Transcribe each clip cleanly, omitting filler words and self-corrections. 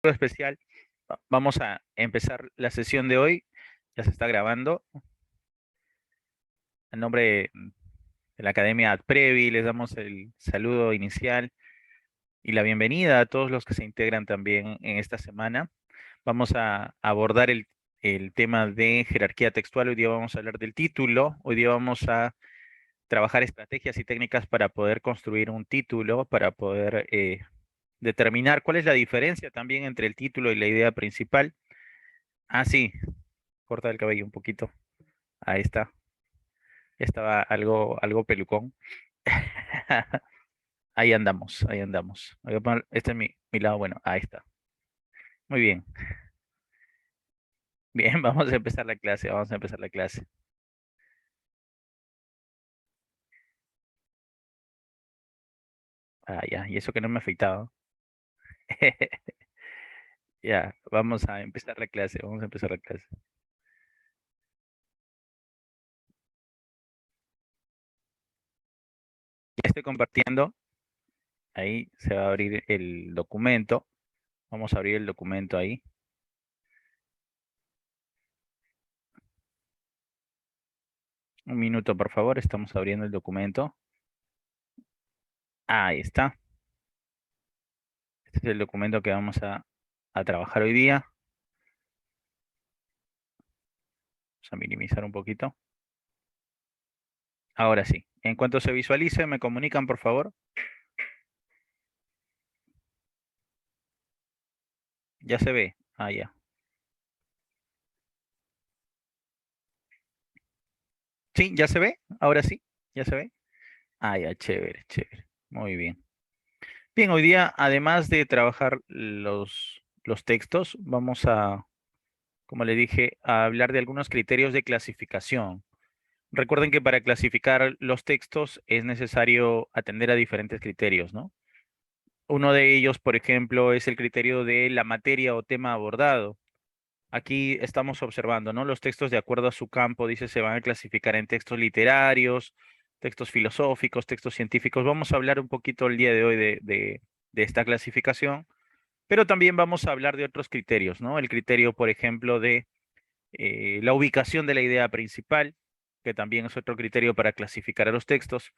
especial. Vamos a empezar la sesión de hoy. Ya se está grabando. En nombre de la Academia AdPrevi, les damos el saludo inicial y la bienvenida a todos los que se integran también en esta semana. Vamos a abordar el tema de jerarquía textual. Hoy día vamos a hablar del título. Hoy día vamos a trabajar estrategias y técnicas para poder construir un título, para poder determinar cuál es la diferencia también entre el título y la idea principal. Ah, sí, corta el cabello un poquito. Ahí está. Estaba algo pelucón. Ahí andamos, ahí andamos. Voy a poner, este es mi lado bueno. Ahí está. Muy bien. Bien, vamos a empezar la clase, vamos a empezar la clase. Ah, ya, y eso que no me he afeitado. Ya, vamos a empezar la clase, vamos a empezar la clase. Ya estoy compartiendo. Ahí se va a abrir el documento. Vamos a abrir el documento ahí. Un minuto, por favor. Estamos abriendo el documento. Ahí está. Este es el documento que vamos a trabajar hoy día. Vamos a minimizar un poquito. Ahora sí. En cuanto se visualice, me comunican, por favor. Ya se ve. Ah, ya. Sí, ya se ve. Ahora sí. Ya se ve. Ah, ya, chévere, chévere. Muy bien. Bien, hoy día, además de trabajar los textos, vamos a, como le dije, a hablar de algunos criterios de clasificación. Recuerden que para clasificar los textos es necesario atender a diferentes criterios, ¿no? Uno de ellos, por ejemplo, es el criterio de la materia o tema abordado. Aquí estamos observando, ¿no? Los textos de acuerdo a su campo, dice, se van a clasificar en textos literarios, textos filosóficos, textos científicos. Vamos a hablar un poquito el día de hoy de esta clasificación, pero también vamos a hablar de otros criterios, ¿no? El criterio, por ejemplo, de la ubicación de la idea principal, que también es otro criterio para clasificar a los textos.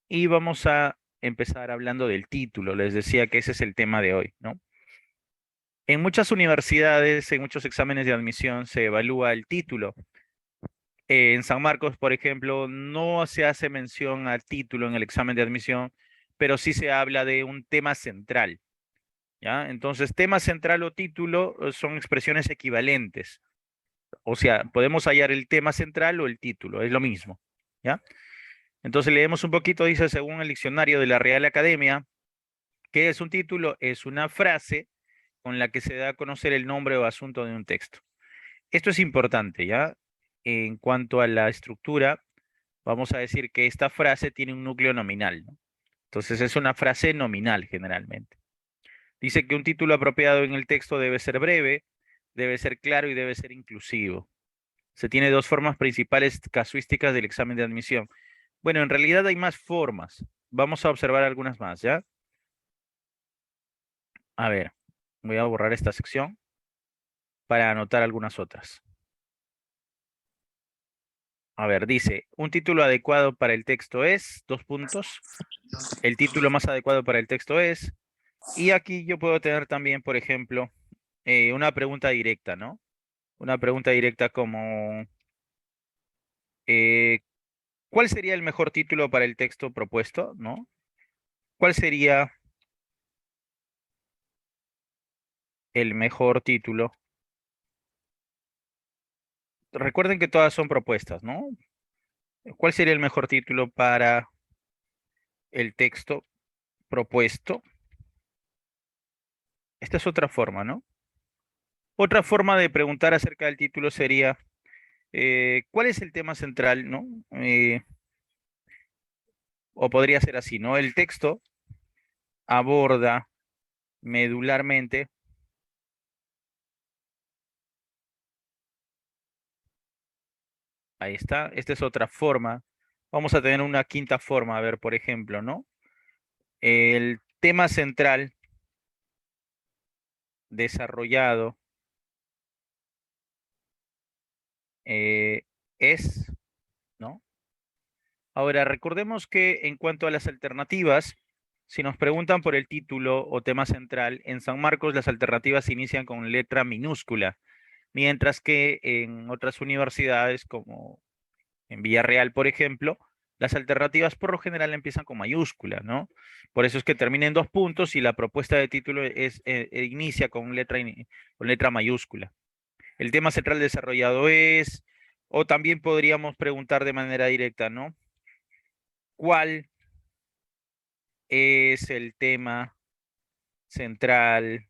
Y vamos a empezar hablando del título. Les decía que ese es el tema de hoy, ¿no? En muchas universidades, en muchos exámenes de admisión, se evalúa el título. En San Marcos, por ejemplo, no se hace mención al título en el examen de admisión, pero sí se habla de un tema central, ¿ya? Entonces, tema central o título son expresiones equivalentes. O sea, podemos hallar el tema central o el título, es lo mismo, ¿ya? Entonces, leemos un poquito, dice, según el diccionario de la Real Academia, ¿qué es un título? Es una frase con la que se da a conocer el nombre o asunto de un texto. Esto es importante, ¿ya? En cuanto a la estructura, vamos a decir que esta frase tiene un núcleo nominal, ¿no? Entonces es una frase nominal generalmente. Dice que un título apropiado en el texto debe ser breve, debe ser claro y debe ser inclusivo. Se tiene dos formas principales casuísticas del examen de admisión. Bueno, en realidad hay más formas. Vamos a observar algunas más, ¿ya? A ver, voy a borrar esta sección para anotar algunas otras. A ver, dice, un título adecuado para el texto es, dos puntos, el título más adecuado para el texto es, y aquí yo puedo tener también, por ejemplo, una pregunta directa, ¿no? Una pregunta directa como, eh, ¿cuál sería el mejor título para el texto propuesto, ¿no? ¿Cuál sería el mejor título? Recuerden que todas son propuestas, ¿no? ¿Cuál sería el mejor título para el texto propuesto? Esta es otra forma, ¿no? Otra forma de preguntar acerca del título sería, ¿cuál es el tema central, no? O podría ser así, ¿no? El texto aborda medularmente, ahí está, esta es otra forma. Vamos a tener una quinta forma, a ver, por ejemplo, ¿no? El tema central desarrollado es, ¿no? Ahora, recordemos que en cuanto a las alternativas, si nos preguntan por el título o tema central, en San Marcos las alternativas se inician con letra minúscula, mientras que en otras universidades, como en Villarreal, por ejemplo, las alternativas por lo general empiezan con mayúscula, ¿no? Por eso es que termina en 2 puntos y la propuesta de título inicia con letra mayúscula. El tema central desarrollado es, o también podríamos preguntar de manera directa, ¿no? ¿Cuál es el tema central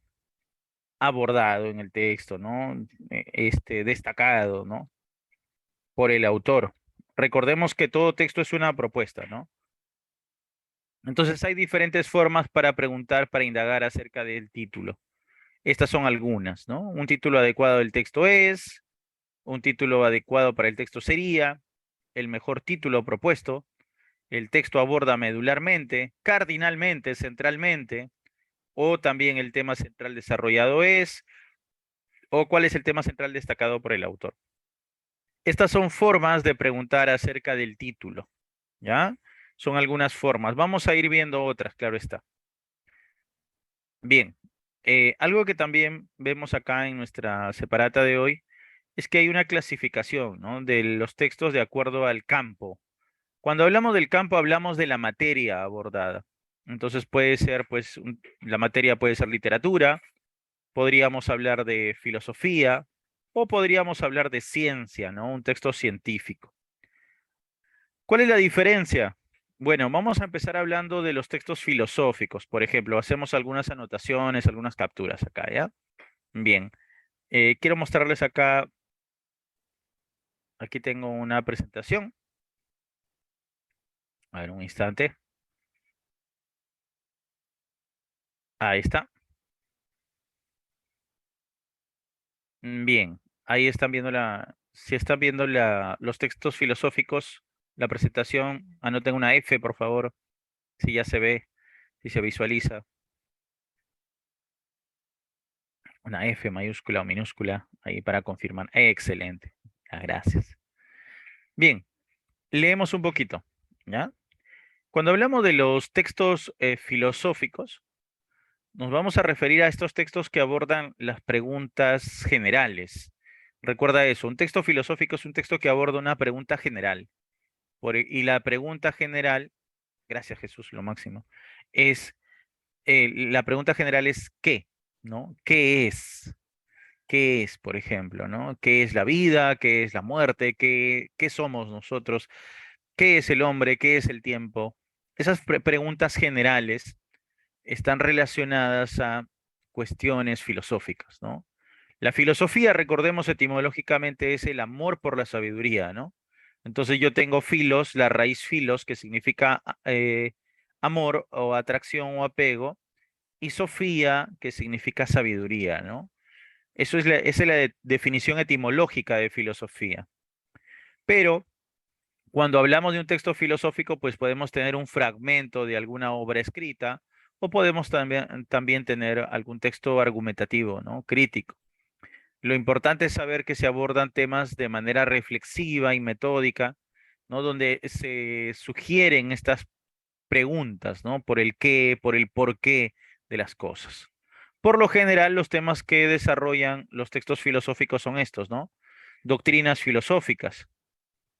abordado en el texto, ¿no? Destacado, ¿no? Por el autor. Recordemos que todo texto es una propuesta, ¿no? Entonces hay diferentes formas para preguntar, para indagar acerca del título. Estas son algunas, ¿no? Un título adecuado del texto es, un título adecuado para el texto sería, el mejor título propuesto, el texto aborda medularmente, cardinalmente, centralmente, o también el tema central desarrollado es, o cuál es el tema central destacado por el autor. Estas son formas de preguntar acerca del título, ¿ya? Son algunas formas. Vamos a ir viendo otras, claro está. Bien, algo que también vemos acá en nuestra separata de hoy es que hay una clasificación, ¿no? De los textos de acuerdo al campo. Cuando hablamos del campo, hablamos de la materia abordada. Entonces puede ser, pues, la materia puede ser literatura, podríamos hablar de filosofía o podríamos hablar de ciencia, ¿no? Un texto científico. ¿Cuál es la diferencia? Bueno, vamos a empezar hablando de los textos filosóficos. Por ejemplo, hacemos algunas anotaciones, algunas capturas acá, ¿ya? Bien, quiero mostrarles acá, aquí tengo una presentación. A ver, un instante. Ahí está. Bien, ahí están viendo si están viendo los textos filosóficos, la presentación, anoten una F, por favor, si ya se ve, si se visualiza, una F mayúscula o minúscula, ahí para confirmar. Excelente, gracias. Bien, leemos un poquito, ¿ya? Cuando hablamos de los textos filosóficos, nos vamos a referir a estos textos que abordan las preguntas generales. Recuerda eso, un texto filosófico es un texto que aborda una pregunta general. Y la pregunta general, gracias Jesús, lo máximo, es, la pregunta general es ¿qué? ¿No? ¿Qué es? ¿Qué es, por ejemplo, ¿no? ¿Qué es la vida? ¿Qué es la muerte? ¿Qué somos nosotros? ¿Qué es el hombre? ¿Qué es el tiempo? Esas preguntas generales están relacionadas a cuestiones filosóficas, ¿no? La filosofía, recordemos etimológicamente, es el amor por la sabiduría, ¿no? Entonces yo tengo filos, la raíz filos, que significa amor o atracción o apego, y sofía, que significa sabiduría, ¿no? Esa es la definición etimológica de filosofía. Pero cuando hablamos de un texto filosófico, pues podemos tener un fragmento de alguna obra escrita o podemos también tener algún texto argumentativo, ¿no? Crítico. Lo importante es saber que se abordan temas de manera reflexiva y metódica, ¿no? Donde se sugieren estas preguntas, ¿no? Por el qué, por el por qué de las cosas. Por lo general, los temas que desarrollan los textos filosóficos son estos, ¿no? Doctrinas filosóficas,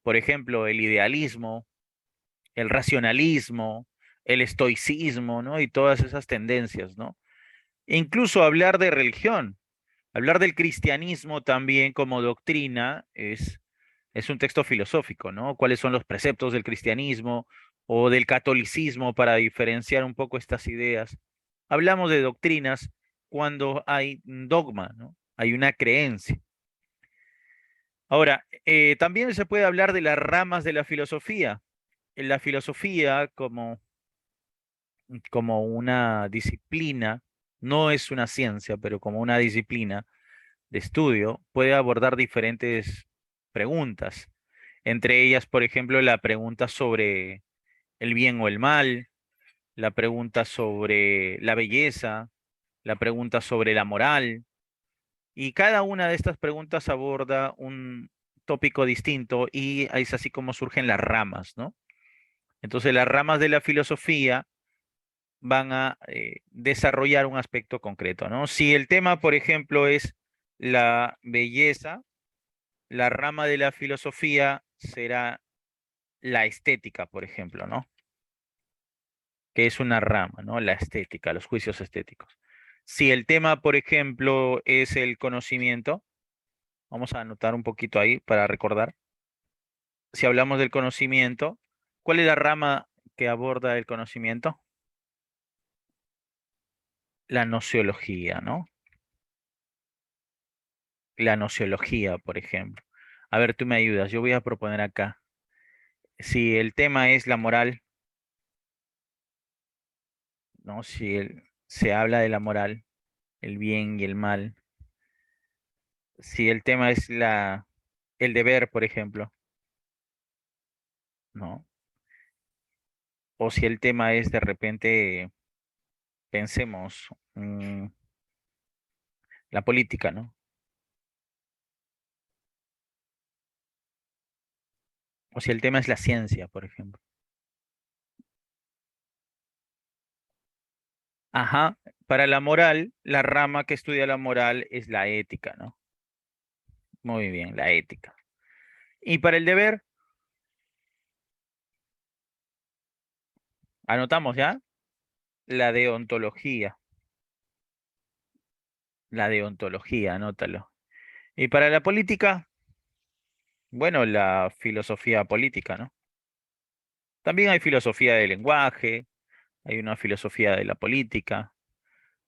por ejemplo, el idealismo, el racionalismo, el estoicismo, ¿no? Y todas esas tendencias, ¿no? E incluso hablar de religión, hablar del cristianismo también como doctrina es un texto filosófico, ¿no? ¿Cuáles son los preceptos del cristianismo o del catolicismo para diferenciar un poco estas ideas? Hablamos de doctrinas cuando hay un dogma, ¿no? Hay una creencia. Ahora, también se puede hablar de las ramas de la filosofía. En la filosofía como una disciplina, no es una ciencia, pero como una disciplina de estudio, puede abordar diferentes preguntas. Entre ellas, por ejemplo, la pregunta sobre el bien o el mal, la pregunta sobre la belleza, la pregunta sobre la moral, y cada una de estas preguntas aborda un tópico distinto y es así como surgen las ramas, ¿no? Entonces las ramas de la filosofía van a desarrollar un aspecto concreto, ¿no? Si el tema, por ejemplo, es la belleza, la rama de la filosofía será la estética, por ejemplo, ¿no? Que es una rama, ¿no? La estética, los juicios estéticos. Si el tema, por ejemplo, es el conocimiento, vamos a anotar un poquito ahí para recordar. Si hablamos del conocimiento, ¿cuál es la rama que aborda el conocimiento? La nociología, ¿no? La nociología, por ejemplo. A ver, tú me ayudas. Yo voy a proponer acá. Si el tema es la moral, ¿no? Si se habla de la moral, el bien y el mal. Si el tema es el deber, por ejemplo, ¿no? O si el tema es de repente, pensemos, la política, ¿no? O si el tema es la ciencia, por ejemplo. Ajá. Para la moral, la rama que estudia la moral es la ética, ¿no? Muy bien, la ética. Y para el deber, anotamos ya, la deontología. La deontología, anótalo. Y para la política, bueno, la filosofía política, ¿no? También hay filosofía del lenguaje, hay una filosofía de la política.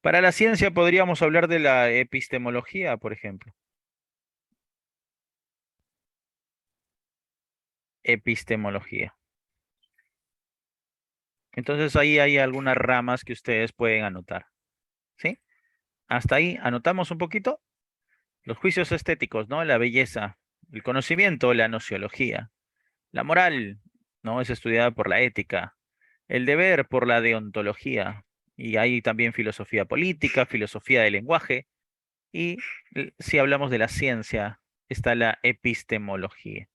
Para la ciencia podríamos hablar de la epistemología, por ejemplo. Epistemología. Entonces ahí hay algunas ramas que ustedes pueden anotar, ¿sí? Hasta ahí anotamos un poquito. Los juicios estéticos, ¿no? La belleza, el conocimiento, la nociología. La moral, ¿no? Es estudiada por la ética. El deber por la deontología. Y hay también filosofía política, filosofía del lenguaje. Y si hablamos de la ciencia, está la epistemología.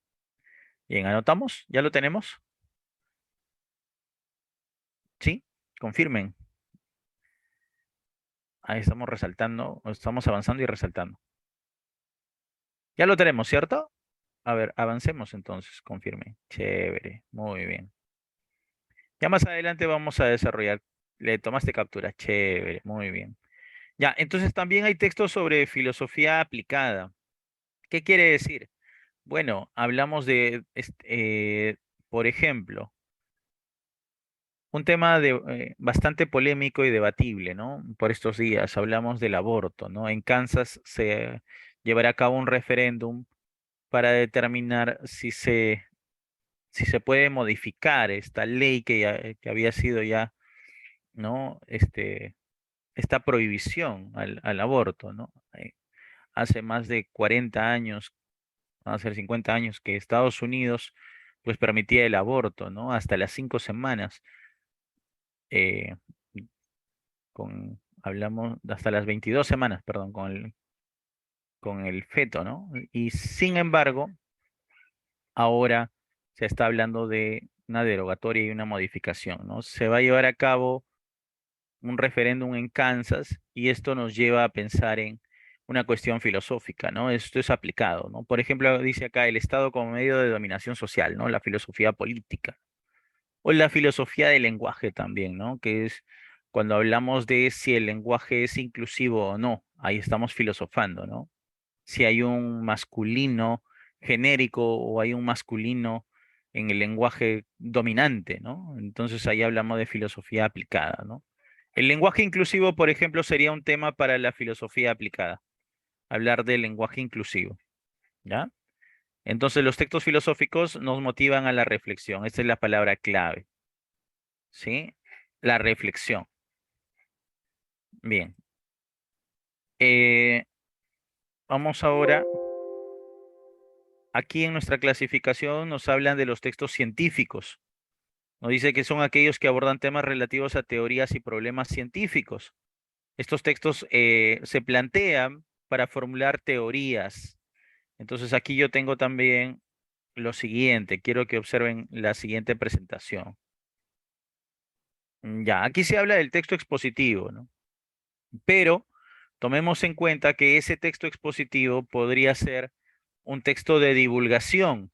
Bien, anotamos, ¿ya lo tenemos? Sí, confirmen. Ahí estamos resaltando, estamos avanzando y resaltando. Ya lo tenemos, ¿cierto? A ver, avancemos entonces, confirmen. Chévere, muy bien. Ya más adelante vamos a desarrollar. Le tomaste captura, chévere, muy bien. Ya, entonces también hay textos sobre filosofía aplicada. ¿Qué quiere decir? Bueno, hablamos de, por ejemplo, un tema bastante polémico y debatible, ¿no? Por estos días hablamos del aborto, ¿no? En Kansas se llevará a cabo un referéndum para determinar si se puede modificar esta ley que había sido ya, ¿no? Esta prohibición al aborto, ¿no? Hace más de 40 años, van a ser 50 años, que Estados Unidos pues permitía el aborto, ¿no? Hasta las 5 semanas. eh, hablamos hasta las 22 semanas, perdón, con el feto, ¿no? Y sin embargo, ahora se está hablando de una derogatoria y una modificación, ¿no? Se va a llevar a cabo un referéndum en Kansas y esto nos lleva a pensar en una cuestión filosófica, ¿no? Esto es aplicado, ¿no? Por ejemplo, dice acá el Estado como medio de dominación social, ¿no? La filosofía política o la filosofía del lenguaje también, ¿no? Que es cuando hablamos de si el lenguaje es inclusivo o no, ahí estamos filosofando, ¿no? Si hay un masculino genérico o hay un masculino en el lenguaje dominante, ¿no? Entonces ahí hablamos de filosofía aplicada, ¿no? El lenguaje inclusivo, por ejemplo, sería un tema para la filosofía aplicada, hablar del lenguaje inclusivo, ¿ya? Entonces los textos filosóficos nos motivan a la reflexión, esta es la palabra clave, ¿sí? La reflexión. Bien. Eh, Vamos ahora, aquí en nuestra clasificación nos hablan de los textos científicos. Nos dice que son aquellos que abordan temas relativos a teorías y problemas científicos. Estos textos se plantean para formular teorías. Entonces aquí yo tengo también lo siguiente. Quiero que observen la siguiente presentación. Ya, aquí se habla del texto expositivo, ¿no? Pero tomemos en cuenta que ese texto expositivo podría ser un texto de divulgación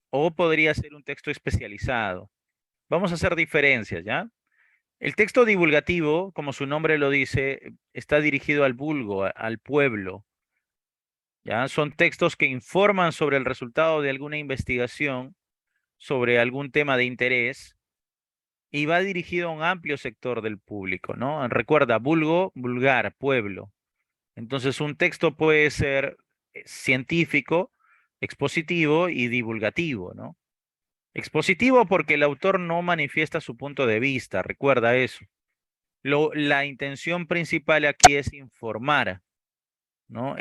o podría ser un texto especializado. Vamos a hacer diferencias, ¿ya? El texto divulgativo, como su nombre lo dice, está dirigido al vulgo, al pueblo, ¿ya? Son textos que informan sobre el resultado de alguna investigación, sobre algún tema de interés, y va dirigido a un amplio sector del público, ¿no? Recuerda, vulgo, vulgar, pueblo. Entonces, un texto puede ser científico, expositivo y divulgativo, ¿no? Expositivo porque el autor no manifiesta su punto de vista, recuerda eso. La intención principal aquí es informar, ¿no?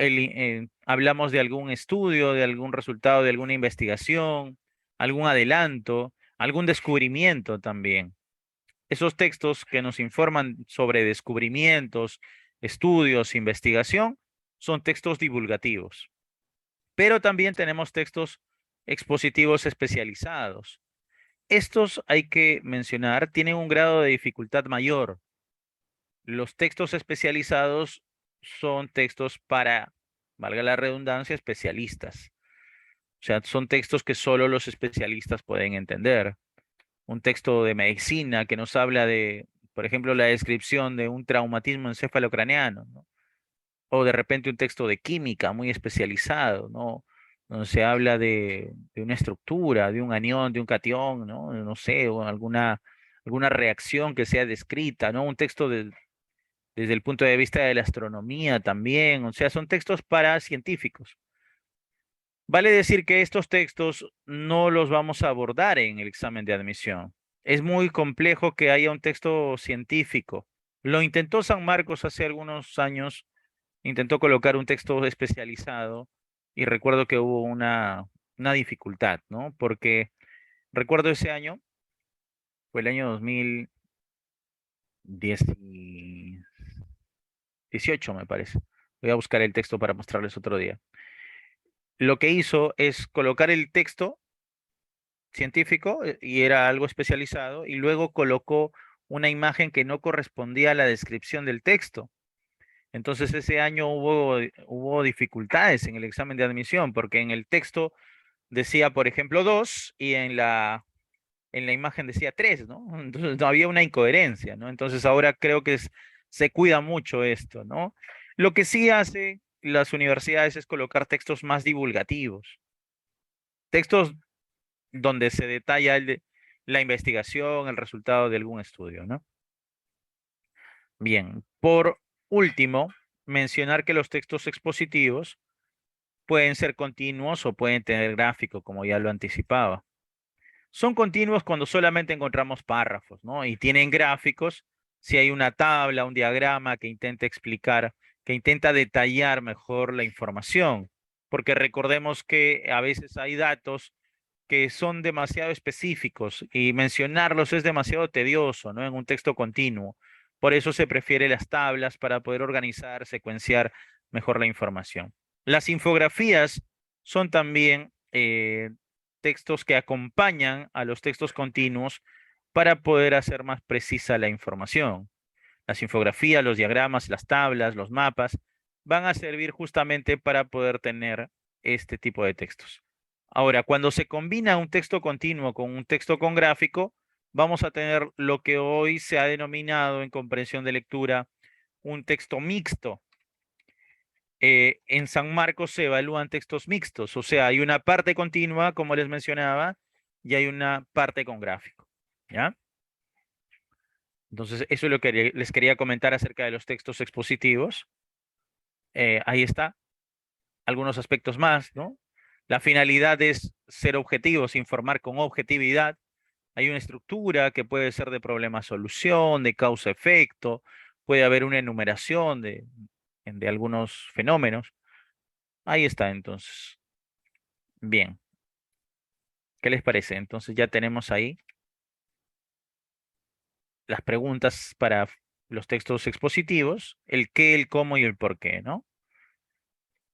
Hablamos de algún estudio, de algún resultado, de alguna investigación, algún adelanto, algún descubrimiento también. Esos textos que nos informan sobre descubrimientos, estudios, investigación, son textos divulgativos. Pero también tenemos textos expositivos especializados. Estos, hay que mencionar, tienen un grado de dificultad mayor. Los textos especializados son textos para, valga la redundancia, especialistas. O sea, son textos que solo los especialistas pueden entender. Un texto de medicina que nos habla de, por ejemplo, la descripción de un traumatismo encefalocraneano, ¿no? O de repente un texto de química muy especializado, ¿no? Donde se habla de una estructura, de un anión, de un catión, ¿no? No sé, o alguna reacción que sea descrita, ¿no? Un texto desde el punto de vista de la astronomía también, o sea, son textos para científicos. Vale decir que estos textos no los vamos a abordar en el examen de admisión. Es muy complejo que haya un texto científico. Lo intentó San Marcos hace algunos años, intentó colocar un texto especializado y recuerdo que hubo una dificultad, ¿no? Porque recuerdo ese año, fue el año 2018, me parece. Voy a buscar el texto para mostrarles otro día. Lo que hizo es colocar el texto científico y era algo especializado y luego colocó una imagen que no correspondía a la descripción del texto. Entonces ese año hubo dificultades en el examen de admisión porque en el texto decía, por ejemplo, 2 y en la imagen decía 3, ¿no? Entonces no había una incoherencia, ¿no? Entonces ahora creo que se cuida mucho esto, ¿no? Lo que sí hace las universidades es colocar textos más divulgativos, textos donde se detalla la investigación, el resultado de algún estudio, ¿no? Bien, por último, mencionar que los textos expositivos pueden ser continuos o pueden tener gráfico, como ya lo anticipaba. Son continuos cuando solamente encontramos párrafos, ¿no? Y tienen gráficos si hay una tabla, un diagrama que intenta explicar, que intenta detallar mejor la información. Porque recordemos que a veces hay datos que son demasiado específicos y mencionarlos es demasiado tedioso, ¿no? En un texto continuo. Por eso se prefiere las tablas para poder organizar, secuenciar mejor la información. Las infografías son también textos que acompañan a los textos continuos para poder hacer más precisa la información. Las infografías, los diagramas, las tablas, los mapas van a servir justamente para poder tener este tipo de textos. Ahora, cuando se combina un texto continuo con un texto con gráfico, vamos a tener lo que hoy se ha denominado en comprensión de lectura un texto mixto. En San Marcos se evalúan textos mixtos, o sea, hay una parte continua, como les mencionaba, y hay una parte con gráfico, ¿ya? Entonces, eso es lo que les quería comentar acerca de los textos expositivos. Ahí está, algunos aspectos más, ¿no? La finalidad es ser objetivos, informar con objetividad. Hay una estructura que puede ser de problema-solución, de causa-efecto, puede haber una enumeración de algunos fenómenos. Ahí está, entonces. Bien, ¿qué les parece? Entonces ya tenemos ahí las preguntas para los textos expositivos, el qué, el cómo y el por qué, ¿no?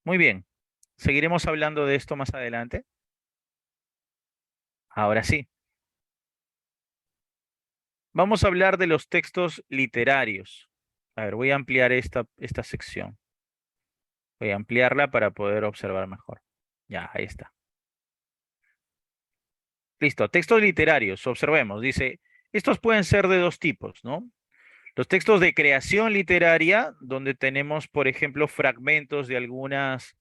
Muy bien. Seguiremos hablando de esto más adelante. Ahora sí. Vamos a hablar de los textos literarios. A ver, voy a ampliar esta sección. Voy a ampliarla para poder observar mejor. Ya, ahí está. Listo, textos literarios. Observemos. Dice, estos pueden ser de dos tipos, ¿no? Los textos de creación literaria, donde tenemos, por ejemplo, fragmentos de algunas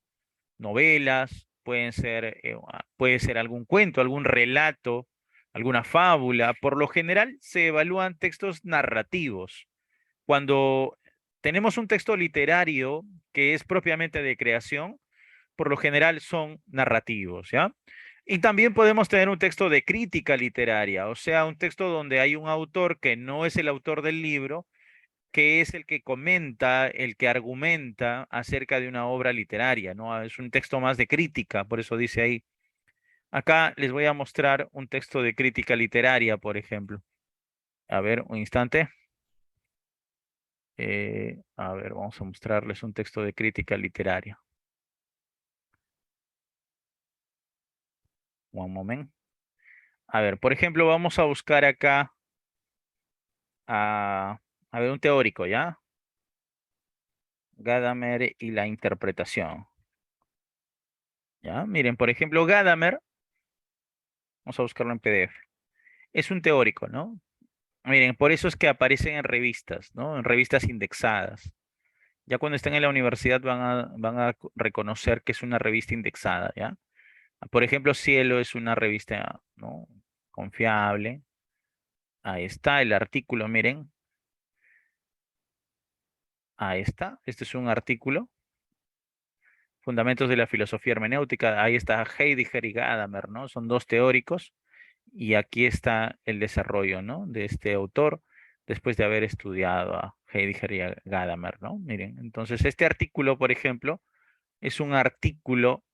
novelas, puede ser algún cuento, algún relato, alguna fábula. Por lo general se evalúan textos narrativos. Cuando tenemos un texto literario que es propiamente de creación, por lo general son narrativos, ¿ya? Y también podemos tener un texto de crítica literaria, o sea, un texto donde hay un autor que no es el autor del libro, que es el que comenta, el que argumenta acerca de una obra literaria, ¿no? Es un texto más de crítica, por eso dice ahí. Acá les voy a mostrar un texto de crítica literaria, por ejemplo. A ver, un instante. A ver, vamos a mostrarles un texto de crítica literaria. Un momento. A ver, por ejemplo, vamos a buscar acá a ver, un teórico, ¿ya? Gadamer y la interpretación. ¿Ya? Miren, por ejemplo, Gadamer, vamos a buscarlo en PDF. Es un teórico, ¿no? Miren, por eso es que aparecen en revistas, ¿no? En revistas indexadas. Ya cuando estén en la universidad van a reconocer que es una revista indexada, ¿ya? Por ejemplo, Cielo es una revista, ¿no? Confiable. Ahí está el artículo, miren. Ahí está. Este es un artículo. Fundamentos de la filosofía hermenéutica. Ahí está Heidegger y Gadamer, ¿no? Son dos teóricos. Y aquí está el desarrollo, ¿no? De este autor después de haber estudiado a Heidegger y a Gadamer, ¿no? Miren, entonces este artículo, por ejemplo, es un artículo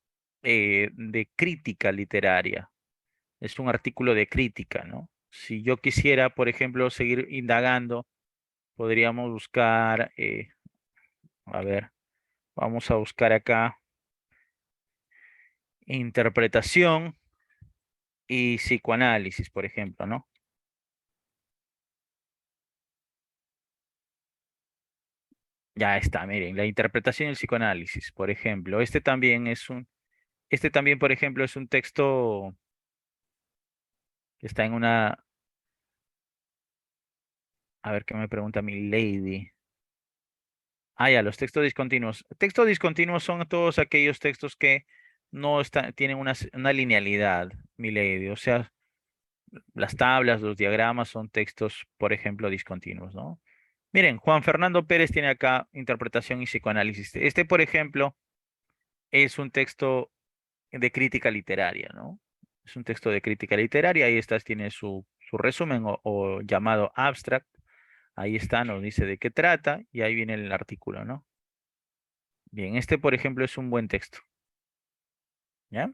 de crítica literaria. Es un artículo de crítica, ¿no? Si yo quisiera, por ejemplo, seguir indagando, podríamos buscar, a ver, vamos a buscar acá interpretación y psicoanálisis, por ejemplo, ¿no? Ya está, miren, la interpretación y el psicoanálisis, por ejemplo. Este también, por ejemplo, es un texto que está en una, a ver qué me pregunta mi lady. Ah, ya, los textos discontinuos. Textos discontinuos son todos aquellos textos que no tienen una linealidad, mi lady. O sea, las tablas, los diagramas son textos, por ejemplo, discontinuos, ¿no? Miren, Juan Fernando Pérez tiene acá interpretación y psicoanálisis. Este, por ejemplo, es un texto de crítica literaria, ¿no? Es un texto de crítica literaria, ahí está, tiene su resumen o llamado abstract, ahí está, nos dice de qué trata y ahí viene el artículo, ¿no? Bien, este por ejemplo es un buen texto, ¿ya?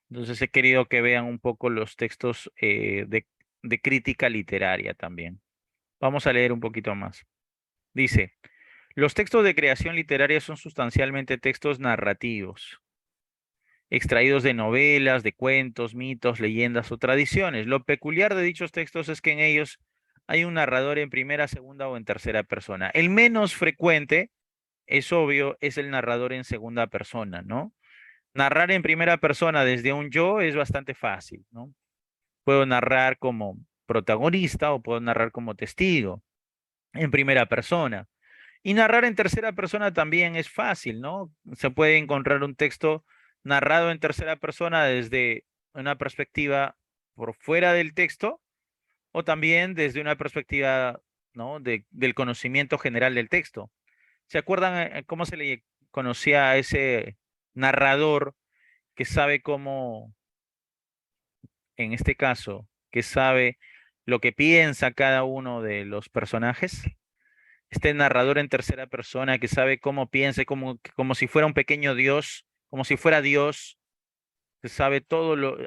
Entonces he querido que vean un poco los textos de crítica literaria también. Vamos a leer un poquito más. Dice, los textos de creación literaria son sustancialmente textos narrativos extraídos de novelas, de cuentos, mitos, leyendas o tradiciones. Lo peculiar de dichos textos es que en ellos hay un narrador en primera, segunda o en tercera persona. El menos frecuente, es obvio, es el narrador en segunda persona, ¿no? Narrar en primera persona desde un yo es bastante fácil, ¿no? Puedo narrar como protagonista o puedo narrar como testigo en primera persona. Y narrar en tercera persona también es fácil, ¿no? Se puede encontrar un texto narrado en tercera persona desde una perspectiva por fuera del texto o también desde una perspectiva, ¿no? Del conocimiento general del texto. ¿Se acuerdan cómo se le conocía a ese narrador que sabe cómo, en este caso, que sabe lo que piensa cada uno de los personajes? Este narrador en tercera persona que sabe cómo piensa, como si fuera un pequeño Dios, como si fuera Dios, que sabe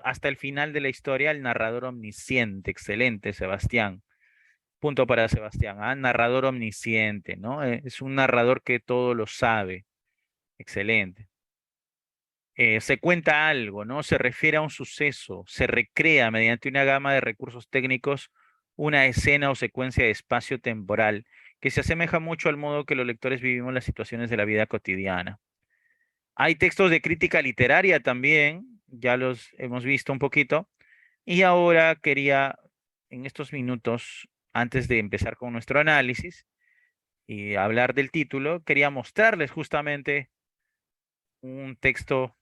hasta el final de la historia, el narrador omnisciente, excelente, Sebastián. Punto para Sebastián. ¿Ah? Narrador omnisciente, ¿no? Es un narrador que todo lo sabe. Excelente. Se cuenta algo, ¿no? Se refiere a un suceso, se recrea mediante una gama de recursos técnicos una escena o secuencia de espacio temporal que se asemeja mucho al modo que los lectores vivimos las situaciones de la vida cotidiana. Hay textos de crítica literaria también, ya los hemos visto un poquito, y ahora quería, en estos minutos, antes de empezar con nuestro análisis y hablar del título, quería mostrarles justamente un texto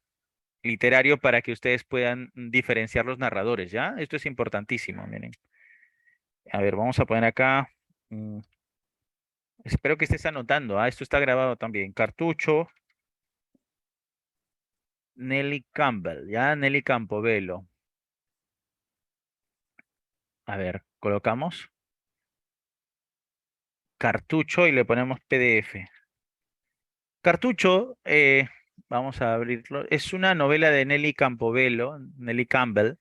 literario para que ustedes puedan diferenciar los narradores, ¿ya? Esto es importantísimo, miren. A ver, vamos a poner acá. mm, Espero que estés anotando. Esto está grabado también. Cartucho, Nelly Campbell, ¿ya? Nelly Campobello. A ver, colocamos cartucho y le ponemos PDF. Cartucho, vamos a abrirlo. Es una novela de Nelly Campobello, Nelly Campbell,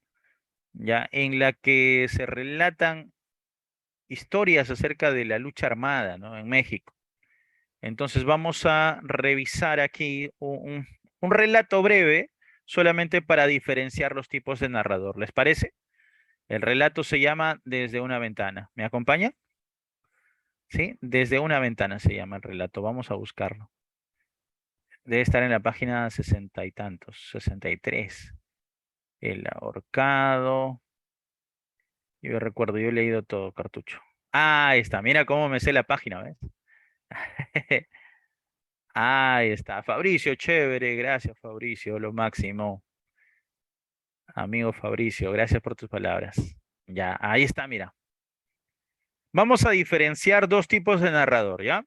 ¿ya? En la que se relatan historias acerca de la lucha armada, ¿no? En México. Entonces vamos a revisar aquí un relato breve solamente para diferenciar los tipos de narrador. ¿Les parece? El relato se llama Desde una ventana. ¿Me acompaña? Sí, Desde una ventana se llama el relato. Vamos a buscarlo. Debe estar en la página 60 y tantos, 63. El ahorcado. Yo recuerdo, yo he leído todo, cartucho. Ahí está, mira cómo me sé la página, ¿ves? Ahí está. Fabricio, chévere, gracias Fabricio, lo máximo. Amigo Fabricio, gracias por tus palabras. Ya, ahí está, mira. Vamos a diferenciar dos tipos de narrador, ¿ya?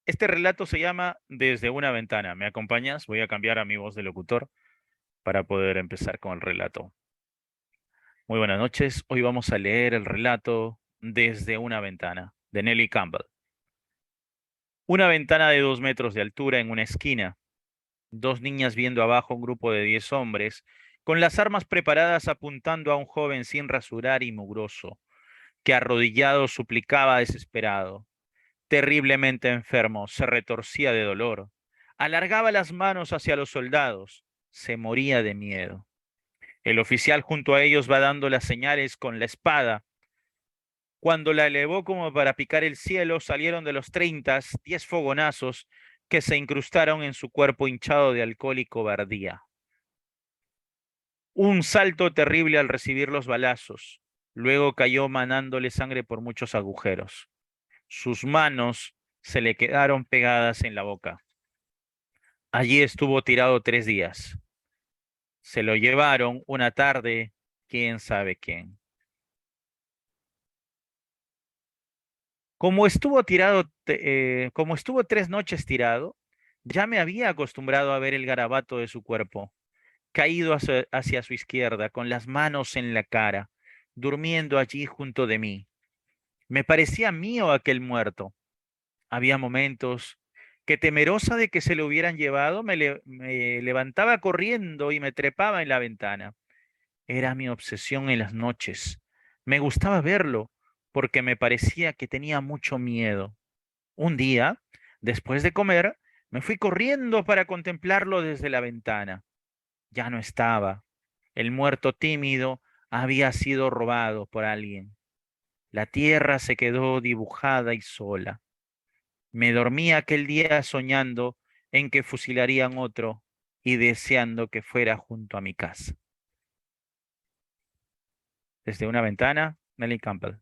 Este relato se llama Desde una ventana. ¿Me acompañas? Voy a cambiar a mi voz de locutor para poder empezar con el relato. Muy buenas noches. Hoy vamos a leer el relato Desde una ventana de Nelly Campbell. Una ventana de 2 metros de altura en una esquina. Dos niñas viendo abajo un grupo de 10 hombres, con las armas preparadas apuntando a un joven sin rasurar y mugroso, que arrodillado suplicaba desesperado, terriblemente enfermo, se retorcía de dolor, alargaba las manos hacia los soldados, se moría de miedo. El oficial junto a ellos va dando las señales con la espada. Cuando la elevó como para picar el cielo, salieron de los 30 10 fogonazos que se incrustaron en su cuerpo hinchado de alcohol y cobardía. Un salto terrible al recibir los balazos. Luego cayó manándole sangre por muchos agujeros. Sus manos se le quedaron pegadas en la boca. Allí estuvo tirado 3 días. Se lo llevaron una tarde, quién sabe quién. Como estuvo 3 noches tirado, ya me había acostumbrado a ver el garabato de su cuerpo, caído hacia su izquierda, con las manos en la cara, durmiendo allí junto de mí. Me parecía mío aquel muerto. Había momentos que, temerosa de que se lo hubieran llevado, me levantaba corriendo y me trepaba en la ventana. Era mi obsesión en las noches. Me gustaba verlo porque me parecía que tenía mucho miedo. Un día, después de comer, me fui corriendo para contemplarlo desde la ventana. Ya no estaba. El muerto tímido había sido robado por alguien. La tierra se quedó dibujada y sola. Me dormí aquel día soñando en que fusilarían otro y deseando que fuera junto a mi casa. Desde una ventana, Nelly Campbell.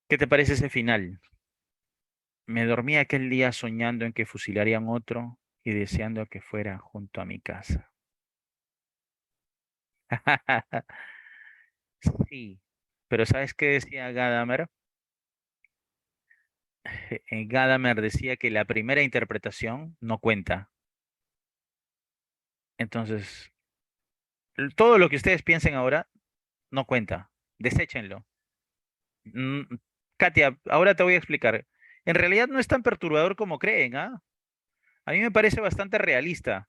¿Qué te parece ese final? Me dormí aquel día soñando en que fusilarían otro y deseando que fuera junto a mi casa. Sí, pero ¿sabes qué decía Gadamer? Gadamer decía que la primera interpretación no cuenta. Entonces, todo lo que ustedes piensen ahora no cuenta. Deséchenlo. Mm, Katia, ahora te voy a explicar. En realidad no es tan perturbador como creen, ¿ah? A mí me parece bastante realista,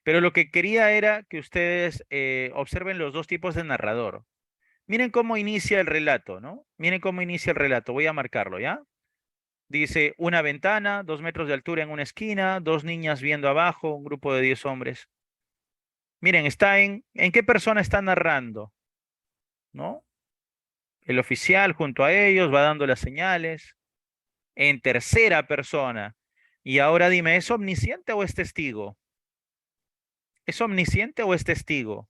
pero lo que quería era que ustedes observen los dos tipos de narrador. Miren cómo inicia el relato, ¿no? Miren cómo inicia el relato. Voy a marcarlo, ¿ya? Dice, una ventana, 2 metros de altura en una esquina, dos niñas viendo abajo, un grupo de 10 hombres. Miren, ¿en qué persona está narrando? ¿No? El oficial junto a ellos va dando las señales en tercera persona. Y ahora dime, ¿es omnisciente o es testigo? ¿Es omnisciente o es testigo?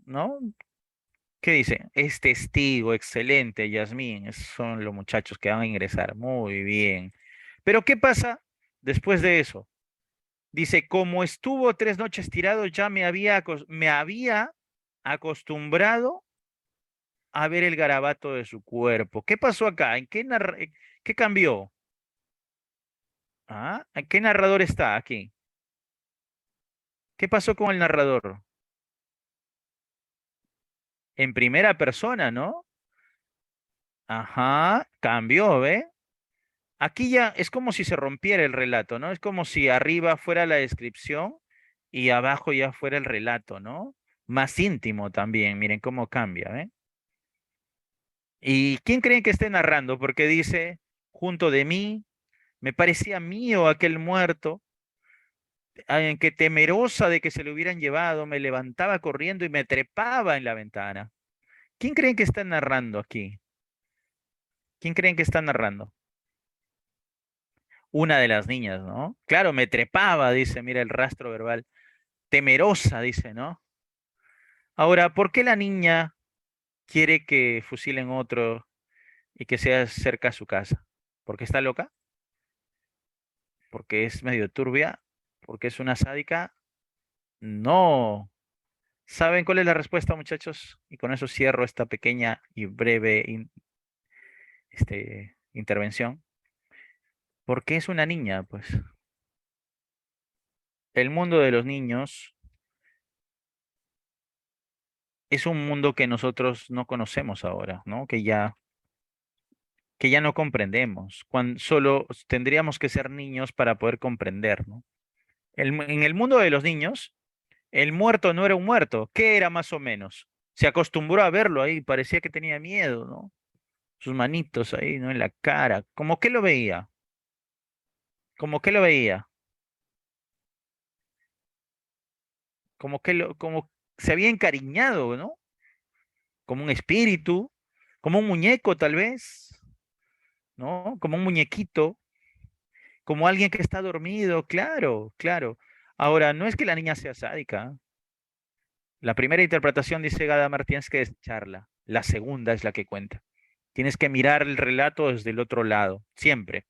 ¿No? ¿Qué dice? Es testigo, excelente, Yasmín. Esos son los muchachos que van a ingresar. Muy bien. Pero ¿qué pasa después de eso? Dice, como estuvo 3 noches tirado, ya me había acostumbrado a ver el garabato de su cuerpo. ¿Qué pasó acá? ¿Qué cambió? ¿Ah? ¿En qué narrador está aquí? ¿Qué pasó con el narrador? En primera persona, ¿no? Ajá, cambió, ¿ve? Aquí ya es como si se rompiera el relato, ¿no? Es como si arriba fuera la descripción y abajo ya fuera el relato, ¿no? Más íntimo también, miren cómo cambia, ¿eh? ¿Y quién creen que esté narrando? Porque dice, junto de mí, me parecía mío aquel muerto, en que temerosa de que se lo hubieran llevado, me levantaba corriendo y me trepaba en la ventana. ¿Quién creen que está narrando aquí? ¿Quién creen que está narrando? Una de las niñas, ¿no? Claro, me trepaba, dice, mira el rastro verbal. Temerosa, dice, ¿no? Ahora, ¿por qué la niña quiere que fusilen otro y que sea cerca a su casa? ¿Porque está loca? ¿Porque es medio turbia? ¿Porque es una sádica? No. ¿Saben cuál es la respuesta, muchachos? Y con eso cierro esta pequeña y breve intervención. Porque es una niña, pues. El mundo de los niños es un mundo que nosotros no conocemos ahora, ¿no? Que ya no comprendemos. Cuando solo tendríamos que ser niños para poder comprender, ¿no? En el mundo de los niños, el muerto no era un muerto. ¿Qué era más o menos? Se acostumbró a verlo ahí, parecía que tenía miedo, ¿no? Sus manitos ahí, ¿no? En la cara. ¿Cómo que lo veía? ¿Cómo que lo veía? Como se había encariñado, ¿no? Como un espíritu, como un muñeco tal vez, ¿no? Como un muñequito, como alguien que está dormido, claro, claro. Ahora, no es que la niña sea sádica. La primera interpretación, dice Gada Martínez, que es charla. La segunda es la que cuenta. Tienes que mirar el relato desde el otro lado, siempre.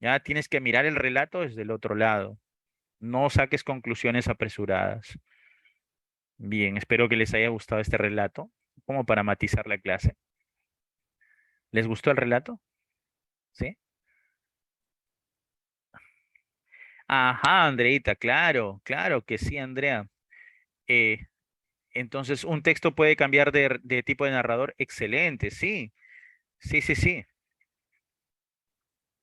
Ya tienes que mirar el relato desde el otro lado. No saques conclusiones apresuradas. Bien, espero que les haya gustado este relato, como para matizar la clase. ¿Les gustó el relato? ¿Sí? Ajá, Andreita, claro, claro que sí, Andrea. Eh, entonces, un texto puede cambiar de tipo de narrador. Excelente, sí, sí, sí, sí.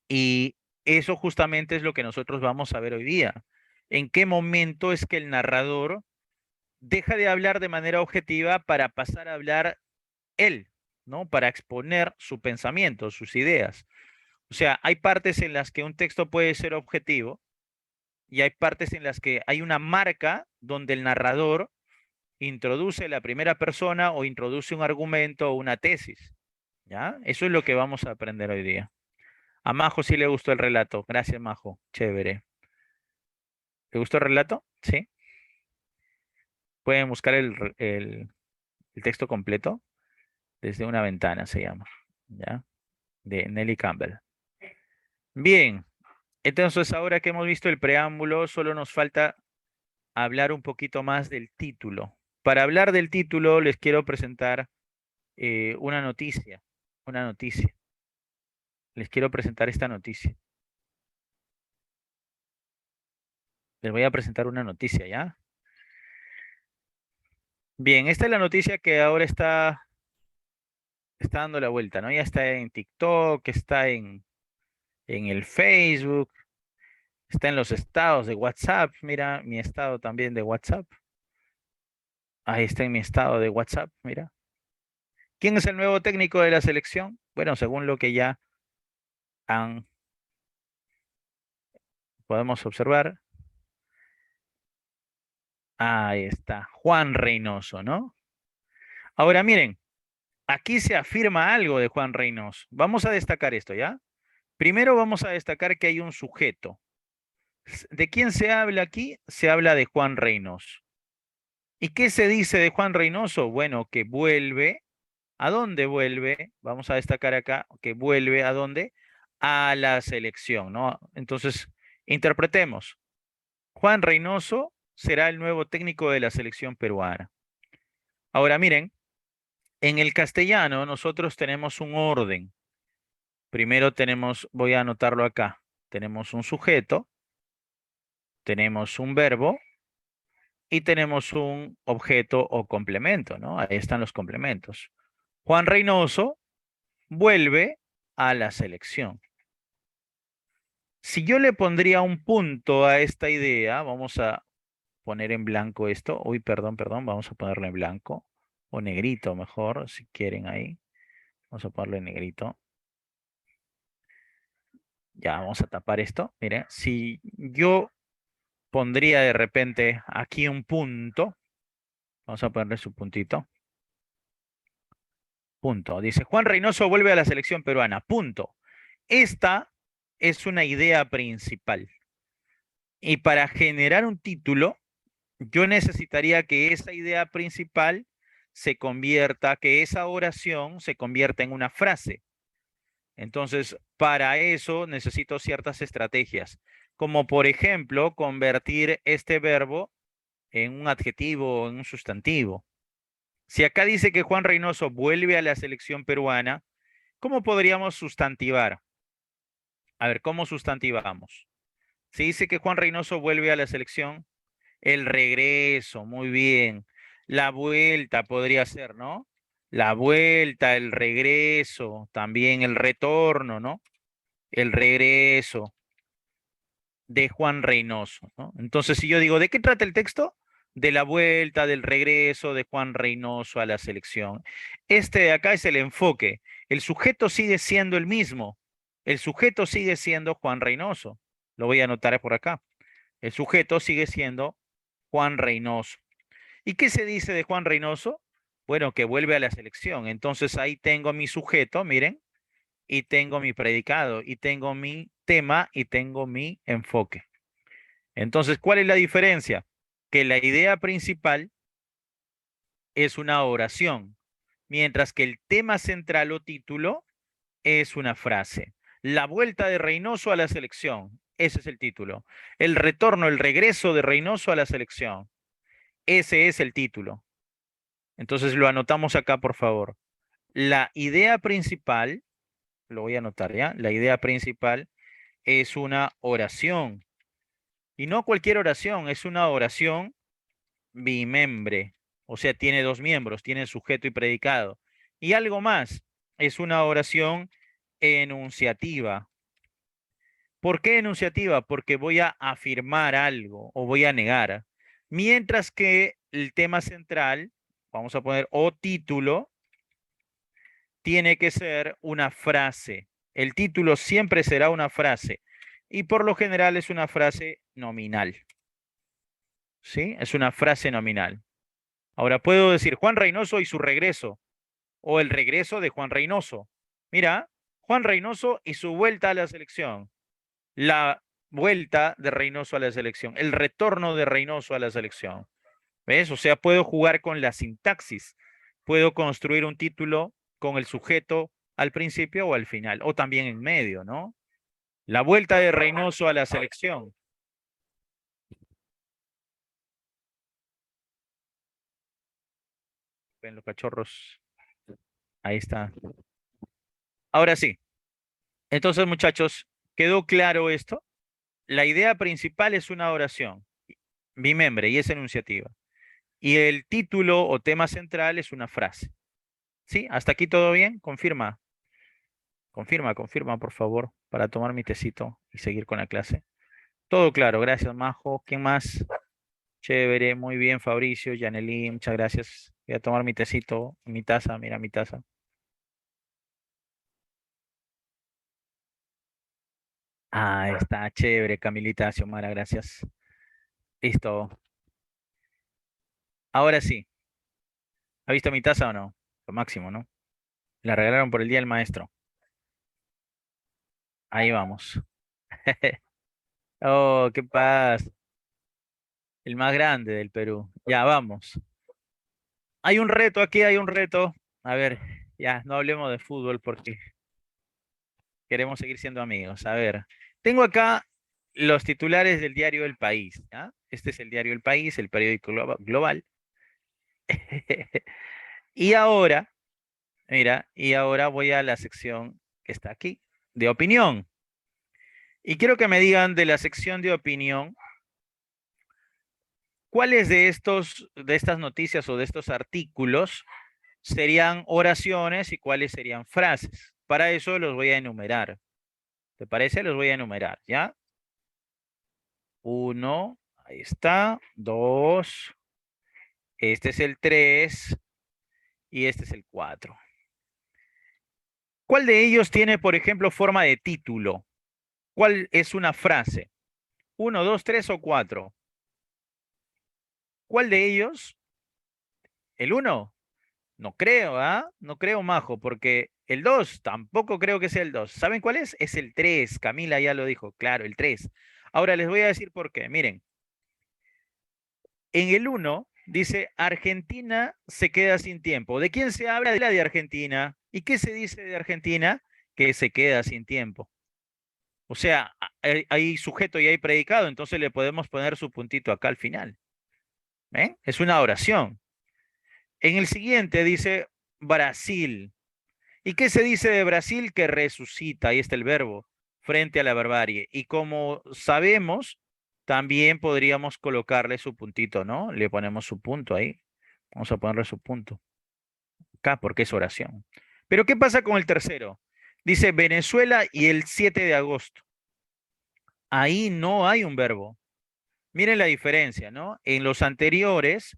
Y eso justamente es lo que nosotros vamos a ver hoy día. ¿En qué momento es que el narrador deja de hablar de manera objetiva para pasar a hablar él, ¿no? Para exponer su pensamiento, sus ideas. O sea, hay partes en las que un texto puede ser objetivo y hay partes en las que hay una marca donde el narrador introduce la primera persona o introduce un argumento o una tesis. ¿Ya? Eso es lo que vamos a aprender hoy día. A Majo sí le gustó el relato. Gracias, Majo. Chévere. ¿Le gustó el relato? Sí. Pueden buscar el texto completo desde una ventana, se llama. ¿Ya? De Nelly Campbell. Bien. Entonces, ahora que hemos visto el preámbulo, solo nos falta hablar un poquito más del título. Para hablar del título, les quiero presentar una noticia. Una noticia. Les quiero presentar esta noticia. Les voy a presentar una noticia, ¿ya? Bien, esta es la noticia que ahora está dando la vuelta, ¿no? Ya está en TikTok, está en el Facebook, está en los estados de WhatsApp. Mira, mi estado también de WhatsApp. Ahí está en mi estado de WhatsApp, mira. ¿Quién es el nuevo técnico de la selección? Bueno, según lo que ya han, podemos observar, ahí está, Juan Reynoso, ¿no? Ahora miren, aquí se afirma algo de Juan Reynoso. Vamos a destacar esto, ¿ya? Primero vamos a destacar que hay un sujeto. ¿De quién se habla aquí? Se habla de Juan Reynoso. ¿Y qué se dice de Juan Reynoso? Bueno, que vuelve. ¿A dónde vuelve? Vamos a destacar acá que vuelve a dónde? A la selección, ¿no? Entonces, interpretemos. Juan Reynoso será el nuevo técnico de la selección peruana. Ahora miren, en el castellano nosotros tenemos un orden. Primero tenemos, voy a anotarlo acá, tenemos un sujeto, tenemos un verbo y tenemos un objeto o complemento, ¿no? Ahí están los complementos. Juan Reynoso vuelve a la selección. Si yo le pondría un punto a esta idea, vamos a poner en blanco esto. Uy, perdón, vamos a ponerlo en blanco o negrito mejor, si quieren ahí. Vamos a ponerlo en negrito. Ya, vamos a tapar esto. Miren, si yo pondría de repente aquí un punto, vamos a ponerle su puntito. Punto. Dice, Juan Reynoso vuelve a la selección peruana. Punto. Esta es una idea principal. Y para generar un título, yo necesitaría que esa idea principal se convierta, que esa oración se convierta en una frase. Entonces, para eso necesito ciertas estrategias, como por ejemplo, convertir este verbo en un adjetivo o en un sustantivo. Si acá dice que Juan Reynoso vuelve a la selección peruana, ¿cómo podríamos sustantivar? A ver, ¿cómo sustantivamos? Si dice que Juan Reynoso vuelve a la selección, el regreso, muy bien. La vuelta podría ser, ¿no? La vuelta, el regreso, también el retorno, ¿no? El regreso de Juan Reynoso, ¿no? Entonces, si yo digo, ¿de qué trata el texto? De la vuelta, del regreso de Juan Reynoso a la selección. Este de acá es el enfoque. El sujeto sigue siendo el mismo. El sujeto sigue siendo Juan Reynoso. Lo voy a anotar por acá. El sujeto sigue siendo Juan Reynoso. ¿Y qué se dice de Juan Reynoso? Bueno, que vuelve a la selección. Entonces ahí tengo mi sujeto, miren, y tengo mi predicado, y tengo mi tema, y tengo mi enfoque. Entonces, ¿cuál es la diferencia? Que la idea principal es una oración, mientras que el tema central o título es una frase. La vuelta de Reynoso a la selección, ese es el título. El retorno, el regreso de Reynoso a la selección, ese es el título. Entonces lo anotamos acá, por favor. La idea principal, lo voy a anotar ya, la idea principal es una oración. Y no cualquier oración, es una oración bimembre. O sea, tiene dos miembros, tiene sujeto y predicado. Y algo más, es una oración enunciativa. ¿Por qué enunciativa? Porque voy a afirmar algo o voy a negar. Mientras que el tema central, vamos a poner o título, tiene que ser una frase. El título siempre será una frase y por lo general es una frase nominal. ¿Sí? Es una frase nominal. Ahora puedo decir Juan Reynoso y su regreso o el regreso de Juan Reynoso. Mira, Juan Reynoso y su vuelta a la selección. La vuelta de Reynoso a la selección. El retorno de Reynoso a la selección. ¿Ves? O sea, puedo jugar con la sintaxis. Puedo construir un título con el sujeto al principio o al final, o también en medio, ¿no? La vuelta de Reynoso a la selección. Ven los cachorros. Ahí está. Ahora sí. Entonces, muchachos, ¿quedó claro esto? La idea principal es una oración, bimembre, y es enunciativa. Y el título o tema central es una frase. ¿Sí? ¿Hasta aquí todo bien? Confirma. Confirma, por favor, para tomar mi tecito y seguir con la clase. Todo claro, gracias, Majo. ¿Quién más? Chévere, muy bien, Fabricio, Yaneli, muchas gracias. Voy a tomar mi tecito, mi taza, mira mi taza. Ah, está chévere, Camilita, Xiomara, gracias. Listo. Ahora sí. ¿Ha visto mi taza o no? Lo máximo, ¿no? La regalaron por el Día del Maestro. Ahí vamos. Oh, qué paz. El más grande del Perú. Ya, vamos. Hay un reto aquí, hay un reto. A ver, ya, no hablemos de fútbol porque queremos seguir siendo amigos. A ver, tengo acá los titulares del diario El País, ¿ya? Este es el diario El País, el periódico global. Y ahora, mira, y ahora voy a la sección que está aquí, de opinión. Y quiero que me digan de la sección de opinión, ¿cuáles de de estas noticias o de estos artículos serían oraciones y cuáles serían frases? Para eso los voy a enumerar. ¿Te parece? Los voy a enumerar, ¿ya? Uno, ahí está. Dos, este es el tres y este es el cuatro. ¿Cuál de ellos tiene, por ejemplo, forma de título? ¿Cuál es una frase? Uno, dos, tres o cuatro. ¿Cuál de ellos? ¿El uno? No creo, ¿ah? No creo, Majo, porque el 2 tampoco creo que sea el 2. ¿Saben cuál es? Es el 3. Camila ya lo dijo, claro, el 3. Ahora les voy a decir por qué. Miren, en el uno dice Argentina se queda sin tiempo. ¿De quién se habla? De la de Argentina. ¿Y qué se dice de Argentina? Que se queda sin tiempo. O sea, hay sujeto y hay predicado, entonces le podemos poner su puntito acá al final. ¿Ven? Es una oración. En el siguiente dice Brasil. ¿Y qué se dice de Brasil? Que resucita, ahí está el verbo, frente a la barbarie. Y como sabemos, también podríamos colocarle su puntito, ¿no? Le ponemos su punto ahí. Vamos a ponerle su punto acá porque es oración. Pero ¿qué pasa con el tercero? Dice Venezuela y el 7 de agosto. Ahí no hay un verbo. Miren la diferencia, ¿no? En los anteriores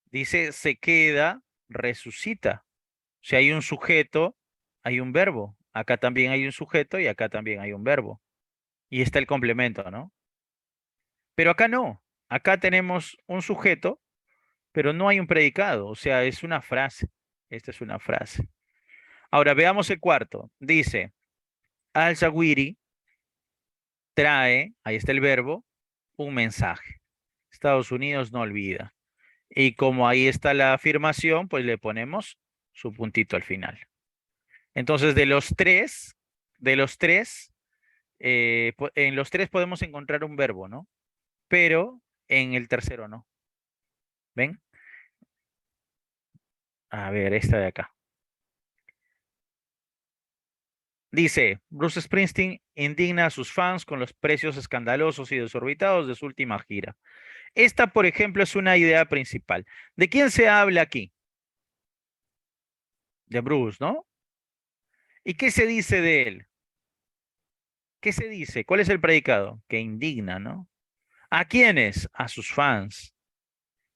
dice se queda, resucita. Si hay un sujeto, hay un verbo. Acá también hay un sujeto y acá también hay un verbo. Y está el complemento, ¿no? Pero acá no. Acá tenemos un sujeto, pero no hay un predicado. O sea, es una frase. Esta es una frase. Ahora veamos el cuarto. Dice, Al-Zawiri trae, ahí está el verbo, un mensaje. Estados Unidos no olvida. Y como ahí está la afirmación, pues le ponemos su puntito al final. Entonces, de los tres, en los tres podemos encontrar un verbo, ¿no? Pero en el tercero no. ¿Ven? A ver, esta de acá. Dice, Bruce Springsteen indigna a sus fans con los precios escandalosos y desorbitados de su última gira. Esta, por ejemplo, es una idea principal. ¿De quién se habla aquí? De Bruce, ¿no? ¿Y qué se dice de él? ¿Qué se dice? ¿Cuál es el predicado? Que indigna, ¿no? ¿A quiénes? A sus fans.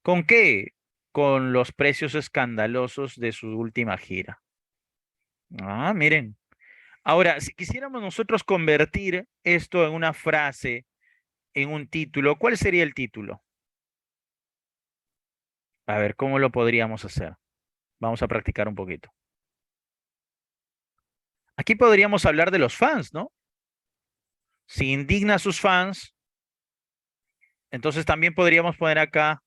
¿Con qué? Con los precios escandalosos de su última gira. Ah, miren. Ahora, si quisiéramos nosotros convertir esto en una frase, en un título, ¿cuál sería el título? A ver, ¿cómo lo podríamos hacer? Vamos a practicar un poquito. Aquí podríamos hablar de los fans, ¿no? Si indigna a sus fans, entonces también podríamos poner acá,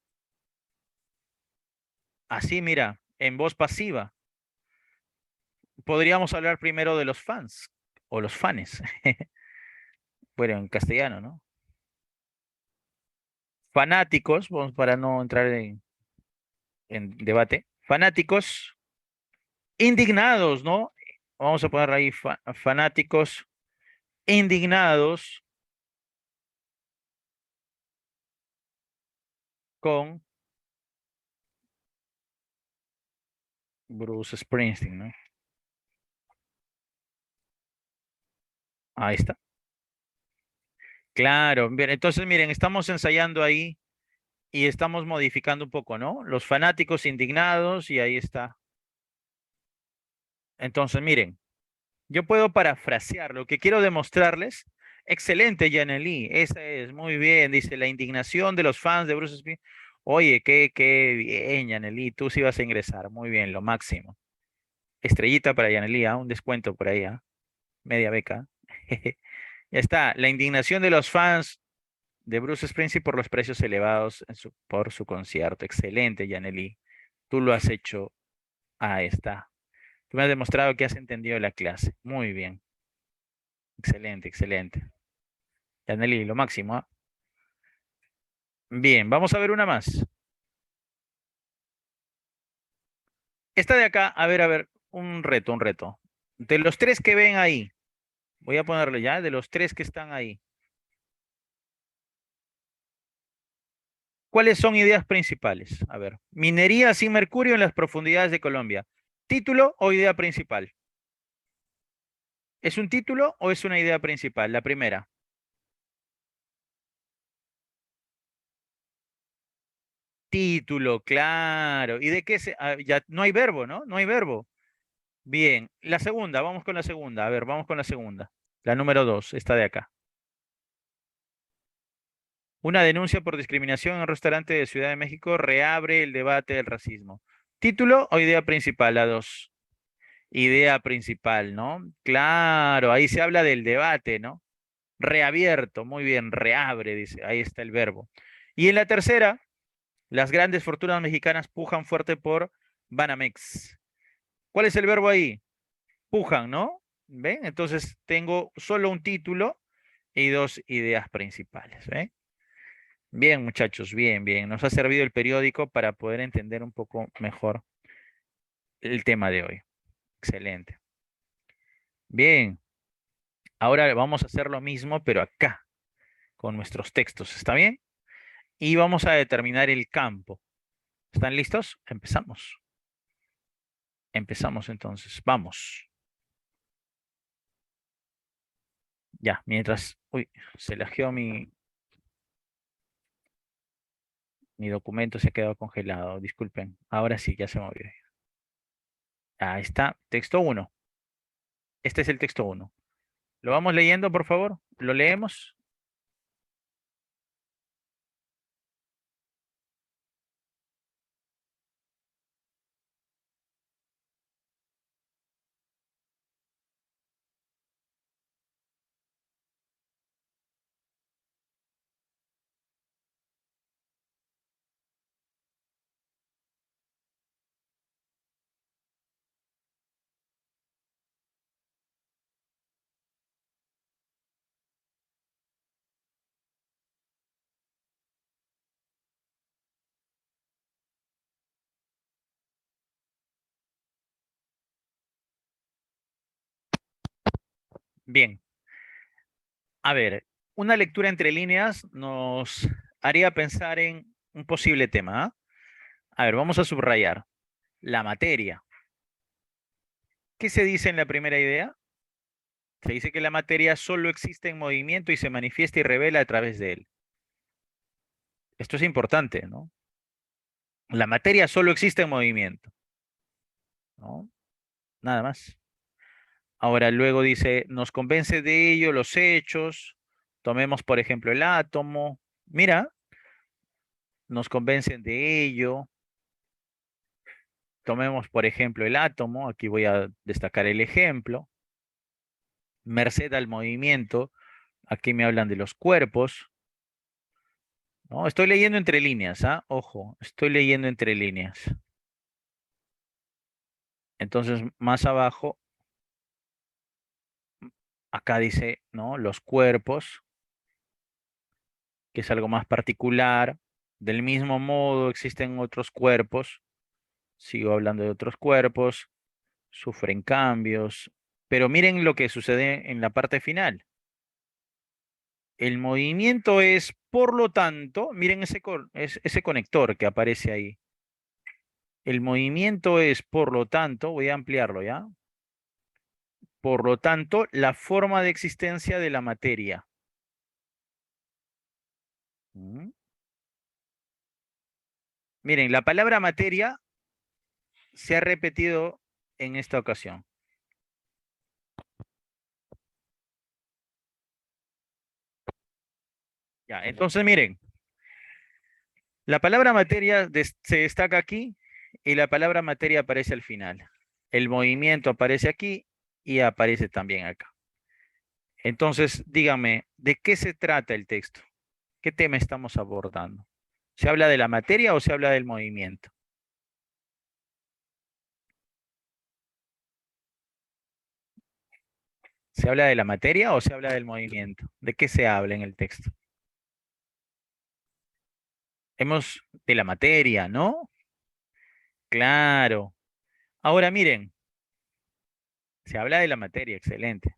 así, mira, en voz pasiva. Podríamos hablar primero de los fans o los fanes. Bueno, en castellano, ¿no? Fanáticos, vamos para no entrar en debate. Fanáticos indignados, ¿no? Vamos a poner ahí fanáticos indignados con Bruce Springsteen, ¿no? Ahí está. Claro, bien, entonces miren, estamos ensayando ahí y estamos modificando un poco, ¿no? Los fanáticos indignados y ahí está. Entonces, miren, yo puedo parafrasear lo que quiero demostrarles. Excelente, Yaneli. Esa es, muy bien. Dice, la indignación de los fans de Bruce Springsteen. Oye, qué bien, Yaneli. Tú sí vas a ingresar. Muy bien, lo máximo. Estrellita para Yaneli, un descuento por ahí, media beca. Ya está. La indignación de los fans de Bruce Springsteen por los precios elevados por su concierto. Excelente, Yaneli. Tú lo has hecho. Ahí está. Tú me has demostrado que has entendido la clase. Muy bien. Excelente, excelente. Yaneli, lo máximo, ¿ah? Bien, vamos a ver una más. Esta de acá, a ver, un reto, un reto. De los tres que ven ahí, voy a ponerle ya, de los tres que están ahí, ¿cuáles son ideas principales? A ver, minería sin mercurio en las profundidades de Colombia. ¿Título o idea principal? ¿Es un título o es una idea principal? La primera. Título, claro. ¿Y de qué se...? Ya no hay verbo, ¿no? No hay verbo. Bien. La segunda, vamos con la segunda. A ver, vamos con la segunda. La número dos, esta de acá. Una denuncia por discriminación en un restaurante de Ciudad de México reabre el debate del racismo. ¿Título o idea principal? La dos. Idea principal, ¿no? Claro, ahí se habla del debate, ¿no? Reabierto, muy bien, reabre, dice, ahí está el verbo. Y en la tercera, las grandes fortunas mexicanas pujan fuerte por Banamex. ¿Cuál es el verbo ahí? Pujan, ¿no? ¿Ven? Entonces tengo solo un título y dos ideas principales, ¿ven? Bien, muchachos, bien, bien. Nos ha servido el periódico para poder entender un poco mejor el tema de hoy. Excelente. Bien, ahora vamos a hacer lo mismo, pero acá, con nuestros textos, ¿está bien? Y vamos a determinar el campo. ¿Están listos? Empezamos. Empezamos entonces. Vamos. Ya, mientras... Uy, se lajeó mi documento, se ha quedado congelado. Disculpen. Ahora sí, ya se movió. Ahí está. Texto uno. Este es el texto uno. ¿Lo vamos leyendo, por favor? ¿Lo leemos? Bien. A ver, una lectura entre líneas nos haría pensar en un posible tema, ¿ah? A ver, vamos a subrayar. La materia. ¿Qué se dice en la primera idea? Se dice que la materia solo existe en movimiento y se manifiesta y revela a través de él. Esto es importante, ¿no? La materia solo existe en movimiento, ¿no? Nada más. Ahora luego dice, nos convence de ello los hechos. Tomemos, por ejemplo, el átomo. Mira, nos convencen de ello. Tomemos, por ejemplo, el átomo. Aquí voy a destacar el ejemplo. Merced al movimiento. Aquí me hablan de los cuerpos. ¿No? Estoy leyendo entre líneas, ¿ah? Ojo, estoy leyendo entre líneas. Entonces, más abajo, acá dice, ¿no? Los cuerpos, que es algo más particular. Del mismo modo, existen otros cuerpos. Sigo hablando de otros cuerpos. Sufren cambios. Pero miren lo que sucede en la parte final. El movimiento es, por lo tanto, miren ese conector que aparece ahí. El movimiento es, por lo tanto, voy a ampliarlo ya. Por lo tanto, la forma de existencia de la materia. ¿Mm? Miren, la palabra materia se ha repetido en esta ocasión. Ya, entonces miren, la palabra materia se destaca aquí y la palabra materia aparece al final. El movimiento aparece aquí y aparece también acá. Entonces, dígame, ¿de qué se trata el texto? ¿Qué tema estamos abordando? ¿Se habla de la materia o se habla del movimiento? ¿Se habla de la materia o se habla del movimiento? ¿De qué se habla en el texto? Hemos de la materia, ¿no? Claro. Ahora miren, se habla de la materia, excelente.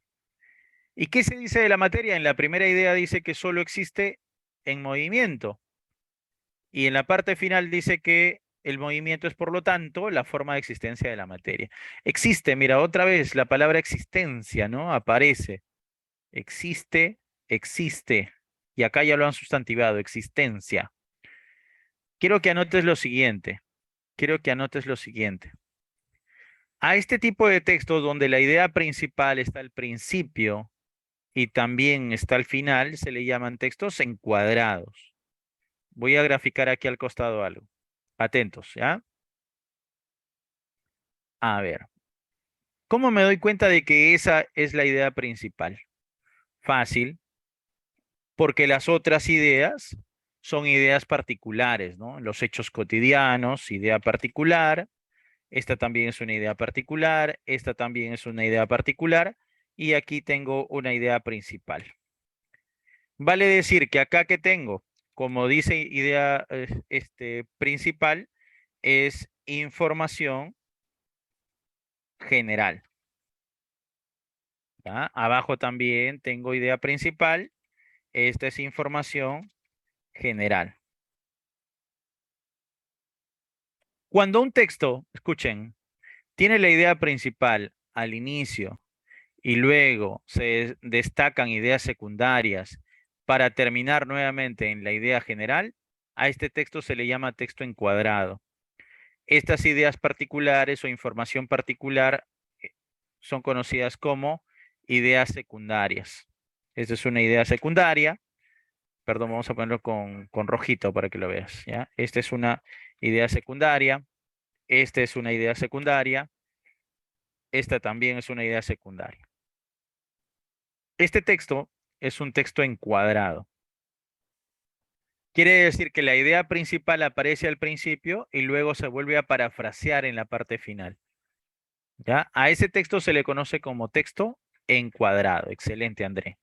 ¿Y qué se dice de la materia? En la primera idea dice que solo existe en movimiento y en la parte final dice que el movimiento es, por lo tanto, la forma de existencia de la materia. Existe, mira, otra vez la palabra existencia, ¿no? Aparece. Existe, existe. Y acá ya lo han sustantivado, existencia. Quiero que anotes lo siguiente. Quiero que anotes lo siguiente. A este tipo de textos donde la idea principal está al principio y también está al final, se le llaman textos encuadrados. Voy a graficar aquí al costado algo. Atentos, ¿ya? A ver, ¿cómo me doy cuenta de que esa es la idea principal? Fácil, porque las otras ideas son ideas particulares, ¿no? Los hechos cotidianos, idea particular. Esta también es una idea particular. Esta también es una idea particular. Y aquí tengo una idea principal. Vale decir que acá que tengo, como dice idea principal, es información general. ¿Ya? Abajo también tengo idea principal. Esta es información general. Cuando un texto, escuchen, tiene la idea principal al inicio y luego se destacan ideas secundarias para terminar nuevamente en la idea general, a este texto se le llama texto encuadrado. Estas ideas particulares o información particular eh, son conocidas como ideas secundarias. Esta es una idea secundaria. Perdón, vamos a ponerlo con rojito para que lo veas, ¿ya? Esta es una idea secundaria. Esta es una idea secundaria. Esta también es una idea secundaria. Este texto es un texto encuadrado. Quiere decir que la idea principal aparece al principio y luego se vuelve a parafrasear en la parte final. ¿Ya? A ese texto se le conoce como texto encuadrado. Excelente, André.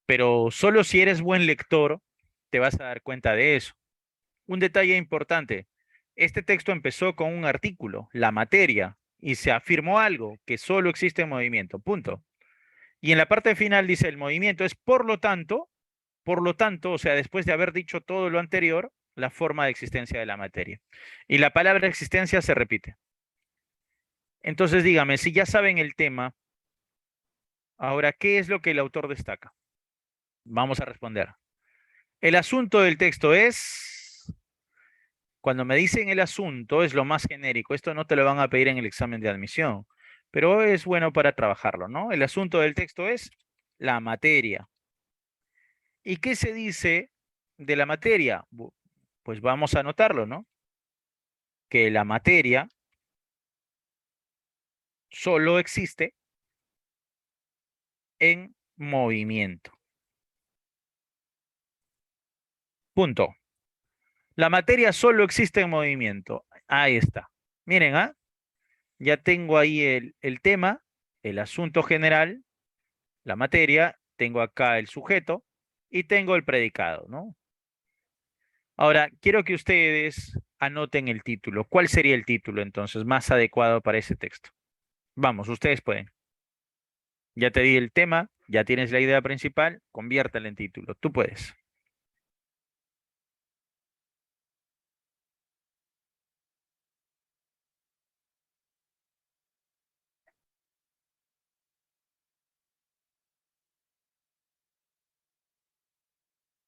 Pero solo si eres buen lector te vas a dar cuenta de eso. Un detalle importante. Este texto empezó con un artículo, la materia, y se afirmó algo, que solo existe movimiento. Punto. Y en la parte final dice el movimiento es por lo tanto, o sea, después de haber dicho todo lo anterior, la forma de existencia de la materia. Y la palabra existencia se repite. Entonces, dígame, si ya saben el tema, ahora, ¿qué es lo que el autor destaca? Vamos a responder. El asunto del texto es, cuando me dicen el asunto, es lo más genérico. Esto no te lo van a pedir en el examen de admisión, pero es bueno para trabajarlo, ¿no? El asunto del texto es la materia. ¿Y qué se dice de la materia? Pues vamos a anotarlo, ¿no? Que la materia solo existe en movimiento. Punto. La materia solo existe en movimiento. Ahí está. Miren, ¿ah? Ya tengo ahí el tema, el asunto general, la materia, tengo acá el sujeto y tengo el predicado, ¿no? Ahora, quiero que ustedes anoten el título. ¿Cuál sería el título entonces más adecuado para ese texto? Vamos, ustedes pueden. Ya te di el tema, ya tienes la idea principal, conviértela en título. Tú puedes.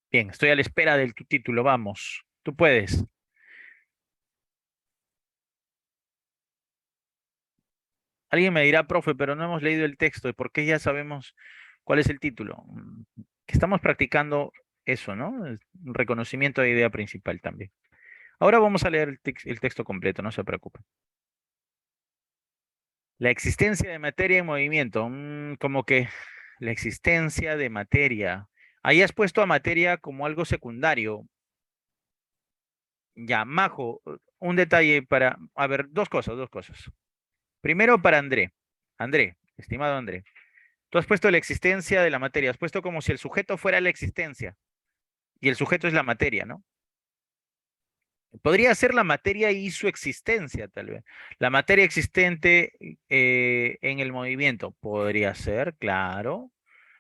Bien, estoy a la espera de tu título. Vamos, tú puedes. Alguien me dirá, profe, pero no hemos leído el texto. ¿Y por qué ya sabemos cuál es el título? Que estamos practicando eso, ¿no? Un reconocimiento de idea principal también. Ahora vamos a leer el texto completo, no se preocupen. La existencia de materia en movimiento. Como que la existencia de materia. Ahí has puesto a materia como algo secundario. Ya, Majo, un detalle para, a ver, dos cosas, dos cosas. Primero para André. André, estimado André, tú has puesto la existencia de la materia, has puesto como si el sujeto fuera la existencia y el sujeto es la materia, ¿no? Podría ser la materia y su existencia, tal vez. La materia existente en el movimiento, podría ser, claro.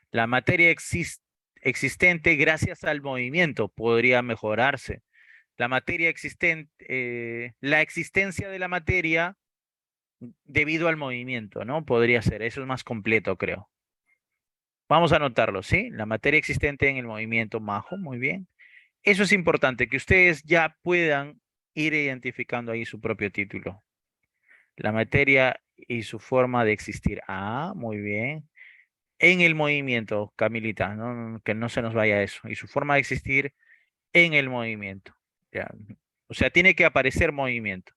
La materia existente gracias al movimiento podría mejorarse. La materia existente, la existencia de la materia debido al movimiento, ¿no? Podría ser, eso es más completo, creo. Vamos a anotarlo, ¿sí? La materia existente en el movimiento, Majo, muy bien. Eso es importante, que ustedes ya puedan ir identificando ahí su propio título. La materia y su forma de existir. Ah, muy bien. En el movimiento, Camilita, que no se nos vaya eso. Y su forma de existir en el movimiento. Ya. O sea, tiene que aparecer movimiento.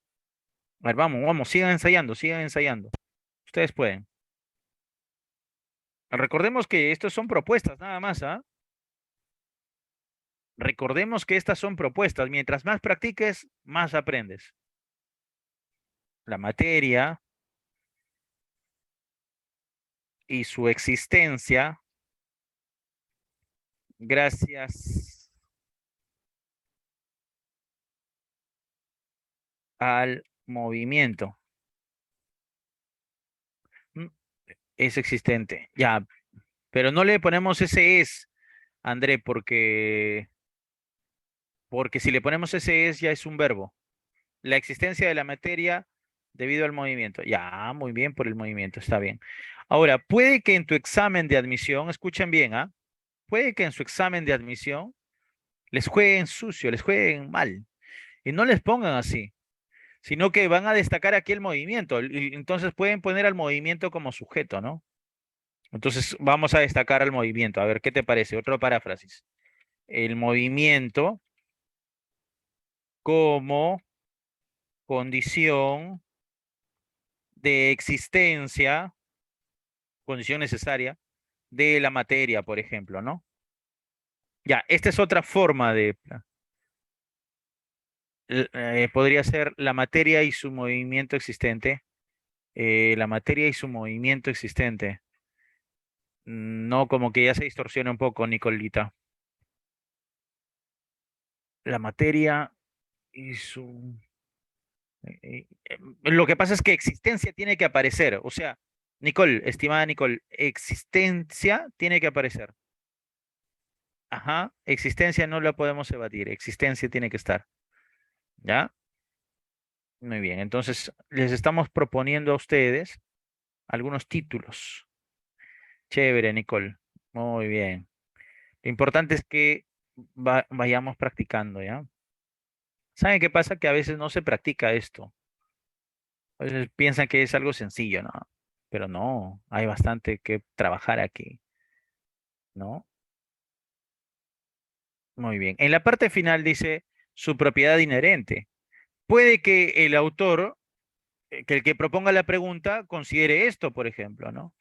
A ver, vamos, vamos, sigan ensayando, sigan ensayando. Ustedes pueden. Recordemos que estos son propuestas, nada más, ¿ah? Recordemos que estas son propuestas. Mientras más practiques, más aprendes. La materia y su existencia gracias al movimiento. Mm, Es existente. Ya, pero no le ponemos ese es, André, porque si le ponemos ese es ya es un verbo. La existencia de la materia debido al movimiento. Ya, muy bien por el movimiento, está bien. Ahora, puede que en tu examen de admisión, escuchen bien, ¿ah? Puede que en su examen de admisión les jueguen sucio, les jueguen mal. Y no les pongan así, sino que van a destacar aquí el movimiento. Y entonces pueden poner al movimiento como sujeto, ¿no? Entonces vamos a destacar al movimiento. A ver, ¿qué te parece? Otro paráfrasis. El movimiento como condición de existencia, condición necesaria de la materia, por ejemplo, ¿no? Ya, esta es otra forma de... podría ser la materia y su movimiento existente. La materia y su movimiento existente. No, como que ya se distorsiona un poco, Nicolita. La materia y su... lo que pasa es que existencia tiene que aparecer. O sea, Nicole, estimada Nicole, existencia tiene que aparecer. Ajá, existencia no la podemos evadir. Existencia tiene que estar. ¿Ya? Muy bien. Entonces, les estamos proponiendo a ustedes algunos títulos. Chévere, Nicole. Muy bien. Lo importante es que vayamos practicando, ¿ya? ¿Saben qué pasa? Que a veces no se practica esto. A veces piensan que es algo sencillo, ¿no? Pero no, hay bastante que trabajar aquí, ¿no? Muy bien. En la parte final dice su propiedad inherente. Puede que el autor, que el que proponga la pregunta, considere esto, por ejemplo, ¿no?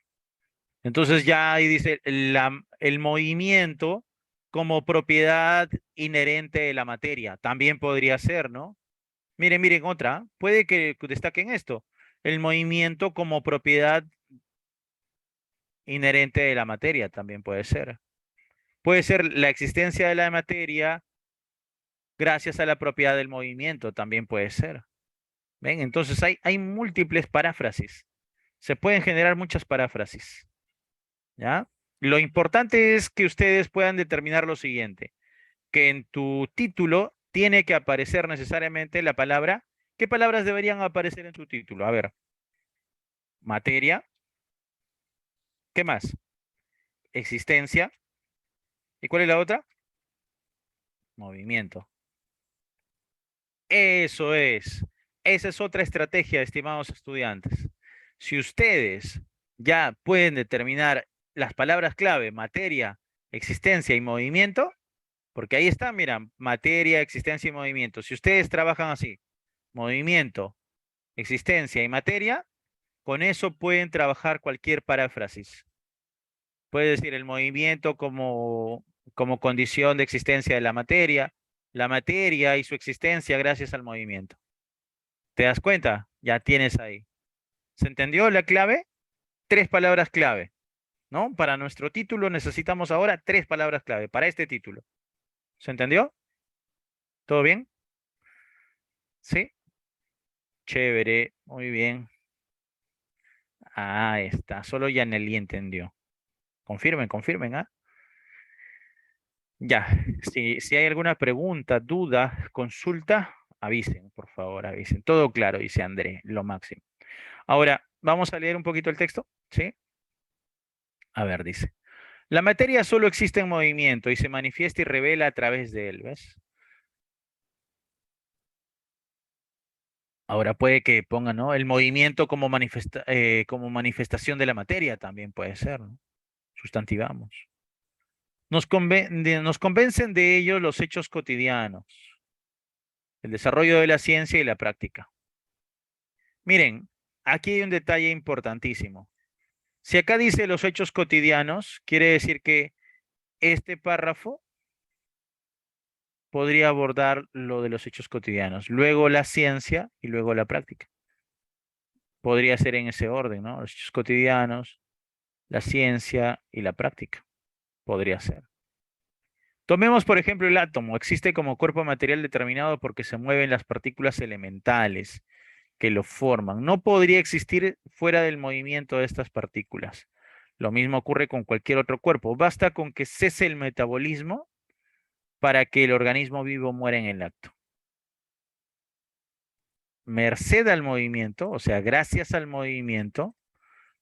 Entonces ya ahí dice el movimiento como propiedad inherente de la materia. También podría ser, ¿no? Miren, miren otra. Puede que destaquen esto. El movimiento como propiedad inherente de la materia también puede ser. Puede ser la existencia de la materia gracias a la propiedad del movimiento, también puede ser. ¿Ven? Entonces hay múltiples paráfrasis. Se pueden generar muchas paráfrasis. ¿Ya? Lo importante es que ustedes puedan determinar lo siguiente, que en tu título tiene que aparecer necesariamente la palabra. ¿Qué palabras deberían aparecer en tu título? A ver, materia, ¿qué más? Existencia. ¿Y cuál es la otra? Movimiento. Eso es. Esa es otra estrategia, estimados estudiantes. Si ustedes ya pueden determinar las palabras clave, materia, existencia y movimiento, porque ahí está, mira, materia, existencia y movimiento. Si ustedes trabajan así, movimiento, existencia y materia, con eso pueden trabajar cualquier paráfrasis. Puede decir el movimiento como condición de existencia de la materia y su existencia gracias al movimiento. ¿Te das cuenta? Ya tienes ahí. ¿Se entendió la clave? Tres palabras clave, ¿no? Para nuestro título necesitamos ahora tres palabras clave, para este título. ¿Se entendió? ¿Todo bien? ¿Sí? Chévere, muy bien. Ah, está. Solo Yaneli entendió. Confirmen, confirmen, ¿ah? Ya. Si hay alguna pregunta, duda, consulta, avisen, por favor, avisen. Todo claro, dice André, lo máximo. Ahora, vamos a leer un poquito el texto, ¿sí? A ver, dice. La materia solo existe en movimiento y se manifiesta y revela a través de él, ¿ves? Ahora puede que ponga, ¿no? El movimiento como manifestación de la materia también puede ser, ¿no? Sustantivamos. Nos convencen de ello los hechos cotidianos, el desarrollo de la ciencia y la práctica. Miren, aquí hay un detalle importantísimo. Si acá dice los hechos cotidianos, quiere decir que este párrafo podría abordar lo de los hechos cotidianos, luego la ciencia y luego la práctica. Podría ser en ese orden, ¿no? Los hechos cotidianos, la ciencia y la práctica. Podría ser. Tomemos, por ejemplo, el átomo. Existe como cuerpo material determinado porque se mueven las partículas elementales que lo forman. No podría existir fuera del movimiento de estas partículas. Lo mismo ocurre con cualquier otro cuerpo. Basta con que cese el metabolismo para que el organismo vivo muera en el acto. Merced al movimiento, o sea, gracias al movimiento,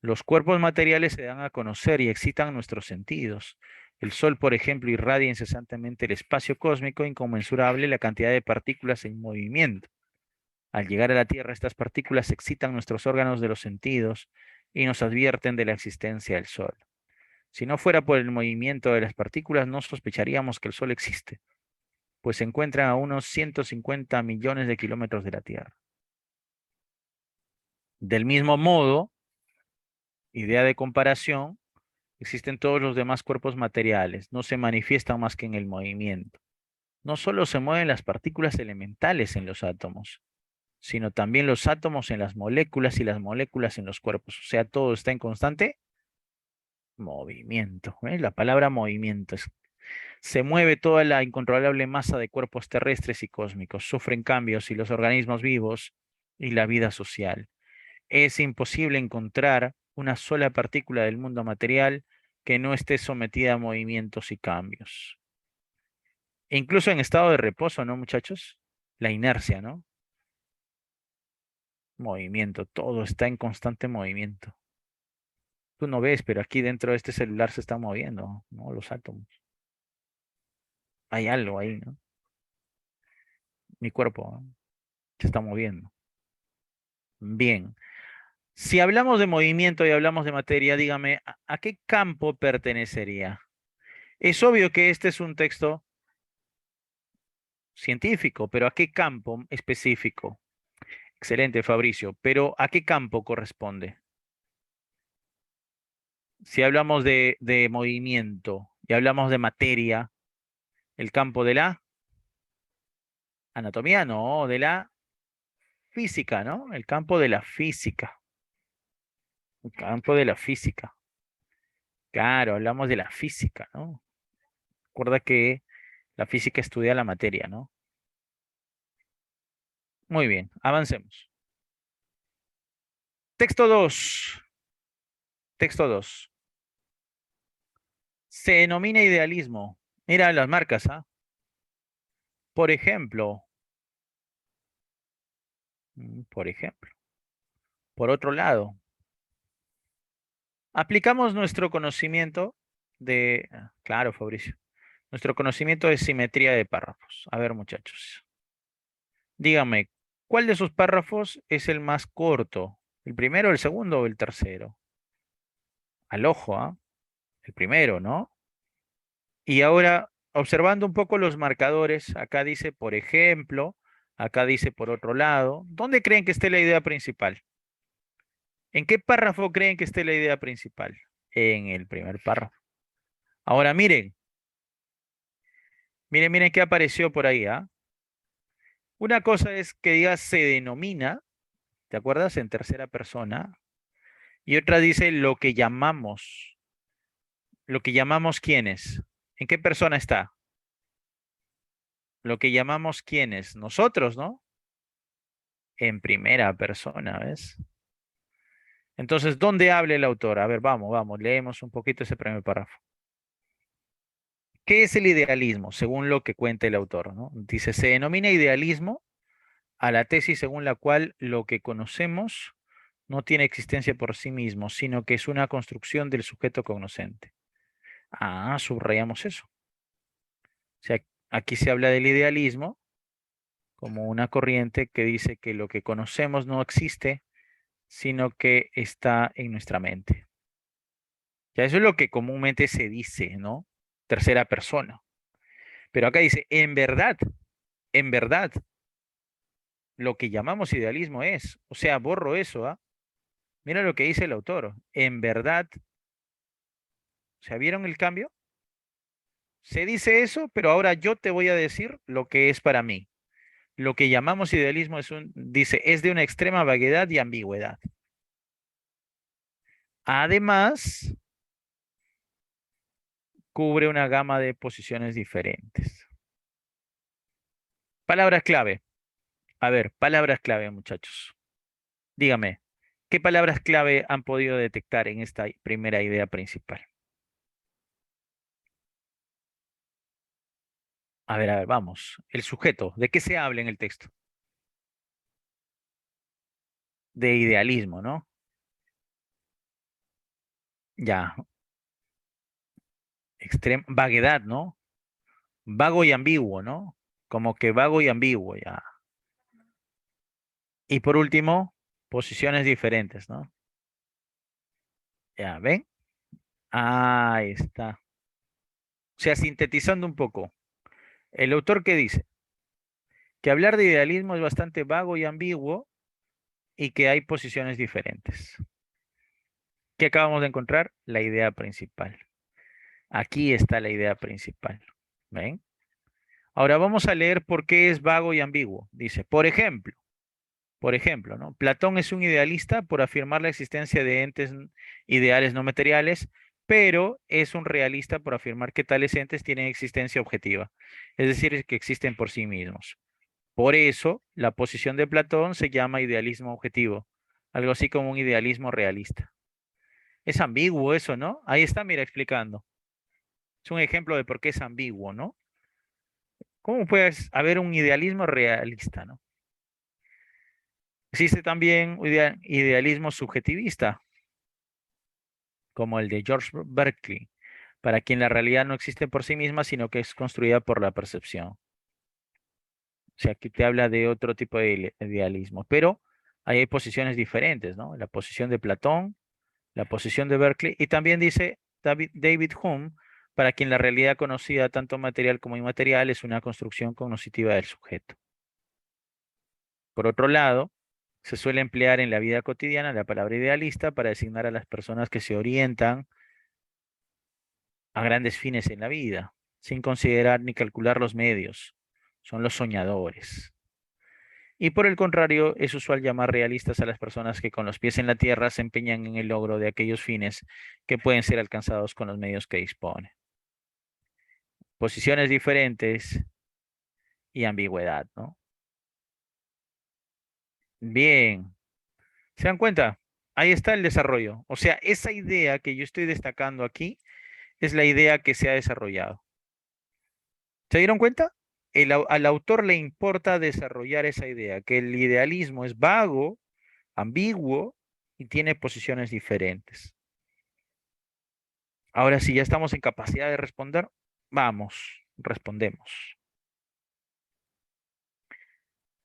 los cuerpos materiales se dan a conocer y excitan nuestros sentidos. El Sol, por ejemplo, irradia incesantemente el espacio cósmico, inconmensurable la cantidad de partículas en movimiento. Al llegar a la Tierra, estas partículas excitan nuestros órganos de los sentidos y nos advierten de la existencia del Sol. Si no fuera por el movimiento de las partículas, no sospecharíamos que el Sol existe, pues se encuentra a unos 150 millones de kilómetros de la Tierra. Del mismo modo, idea de comparación, existen todos los demás cuerpos materiales, no se manifiestan más que en el movimiento. No solo se mueven las partículas elementales en los átomos, sino también los átomos en las moléculas y las moléculas en los cuerpos. O sea, todo está en constante movimiento. ¿Eh? La palabra movimiento se mueve toda la incontrolable masa de cuerpos terrestres y cósmicos, sufren cambios y los organismos vivos y la vida social. Es imposible encontrar una sola partícula del mundo material que no esté sometida a movimientos y cambios. E incluso en estado de reposo, ¿no, muchachos? La inercia, ¿no? Movimiento, todo está en constante movimiento. Tú no ves, pero aquí dentro de este celular se están moviendo, ¿no? Los átomos. Hay algo ahí, ¿no? Mi cuerpo, ¿no? Se está moviendo. Bien. Si hablamos de movimiento y hablamos de materia, dígame, ¿a qué campo pertenecería? Es obvio que este es un texto científico, pero ¿a qué campo específico? Excelente, Fabricio, pero ¿a qué campo corresponde? Si hablamos de movimiento y hablamos de materia, el campo de la anatomía, no, de la física, ¿no? El campo de la física. El campo de la física. Claro, hablamos de la física, ¿no? Recuerda que la física estudia la materia, ¿no? Muy bien, avancemos. Texto 2. Texto 2. Se denomina idealismo. Mira las marcas, ¿ah? Por ejemplo, por ejemplo. Por otro lado, aplicamos nuestro conocimiento claro, Fabricio, nuestro conocimiento de simetría de párrafos. A ver, muchachos, dígame, ¿cuál de esos párrafos es el más corto? ¿El primero, el segundo o el tercero? Al ojo, ¿ah? El primero, ¿no? Y ahora, observando un poco los marcadores, acá dice, por ejemplo, acá dice por otro lado. ¿Dónde creen que esté la idea principal? ¿En qué párrafo creen que esté la idea principal? En el primer párrafo. Ahora miren, miren qué apareció por ahí, ¿ah? Una cosa es que diga se denomina, ¿te acuerdas? En tercera persona. Y otra dice lo que llamamos. Lo que llamamos quiénes. ¿En qué persona está? Lo que llamamos quiénes. Nosotros, ¿no? En primera persona, ¿ves? Entonces, ¿dónde habla el autor? A ver, vamos, leemos un poquito ese primer párrafo. ¿Qué es el idealismo, según lo que cuenta el autor, ¿no? Dice, se denomina idealismo a la tesis según la cual lo que conocemos no tiene existencia por sí mismo, sino que es una construcción del sujeto cognoscente. Ah, subrayamos eso. O sea, aquí se habla del idealismo como una corriente que dice que lo que conocemos no existe, sino que está en nuestra mente. Ya eso es lo que comúnmente se dice, ¿no? Tercera persona. Pero acá dice, en verdad, lo que llamamos idealismo es, o sea, borro eso, ¿ah? Mira lo que dice el autor, en verdad, o sea, ¿vieron el cambio? Se dice eso, pero ahora yo te voy a decir lo que es para mí. Lo que llamamos idealismo dice, es de una extrema vaguedad y ambigüedad. Además, cubre una gama de posiciones diferentes. Palabras clave. A ver, palabras clave, muchachos. Dígame, ¿qué palabras clave han podido detectar en esta primera idea principal? A ver, vamos. El sujeto, ¿de qué se habla en el texto? De idealismo, ¿no? Ya, vaguedad, ¿no? Vago y ambiguo, ¿no? Como que vago y ambiguo, ya. Y por último, posiciones diferentes, ¿no? Ya, ¿ven? Ahí está. O sea, sintetizando un poco, el autor que dice que hablar de idealismo es bastante vago y ambiguo y que hay posiciones diferentes. ¿Qué acabamos de encontrar? La idea principal. Aquí está la idea principal. ¿Ven? Ahora vamos a leer por qué es vago y ambiguo. Dice, por ejemplo, ¿no? Platón es un idealista por afirmar la existencia de entes ideales no materiales, pero es un realista por afirmar que tales entes tienen existencia objetiva, es decir, que existen por sí mismos. Por eso, la posición de Platón se llama idealismo objetivo, algo así como un idealismo realista. Es ambiguo eso, ¿no? Ahí está, mira, explicando. Es un ejemplo de por qué es ambiguo, ¿no? ¿Cómo puedes haber un idealismo realista, ¿no? Existe también un idealismo subjetivista, como el de George Berkeley, para quien la realidad no existe por sí misma, sino que es construida por la percepción. O sea, aquí te habla de otro tipo de idealismo, pero ahí hay posiciones diferentes, ¿no? La posición de Platón, la posición de Berkeley, y también dice David Hume, para quien la realidad conocida, tanto material como inmaterial, es una construcción cognoscitiva del sujeto. Por otro lado, se suele emplear en la vida cotidiana la palabra idealista para designar a las personas que se orientan a grandes fines en la vida, sin considerar ni calcular los medios. Son los soñadores. Y por el contrario, es usual llamar realistas a las personas que con los pies en la tierra se empeñan en el logro de aquellos fines que pueden ser alcanzados con los medios que disponen. Posiciones diferentes y ambigüedad, ¿no? Bien, ¿se dan cuenta? Ahí está el desarrollo. O sea, esa idea que yo estoy destacando aquí es la idea que se ha desarrollado. ¿Se dieron cuenta? Al autor le importa desarrollar esa idea, que el idealismo es vago, ambiguo y tiene posiciones diferentes. Ahora, si ya estamos en capacidad de responder, vamos, respondemos.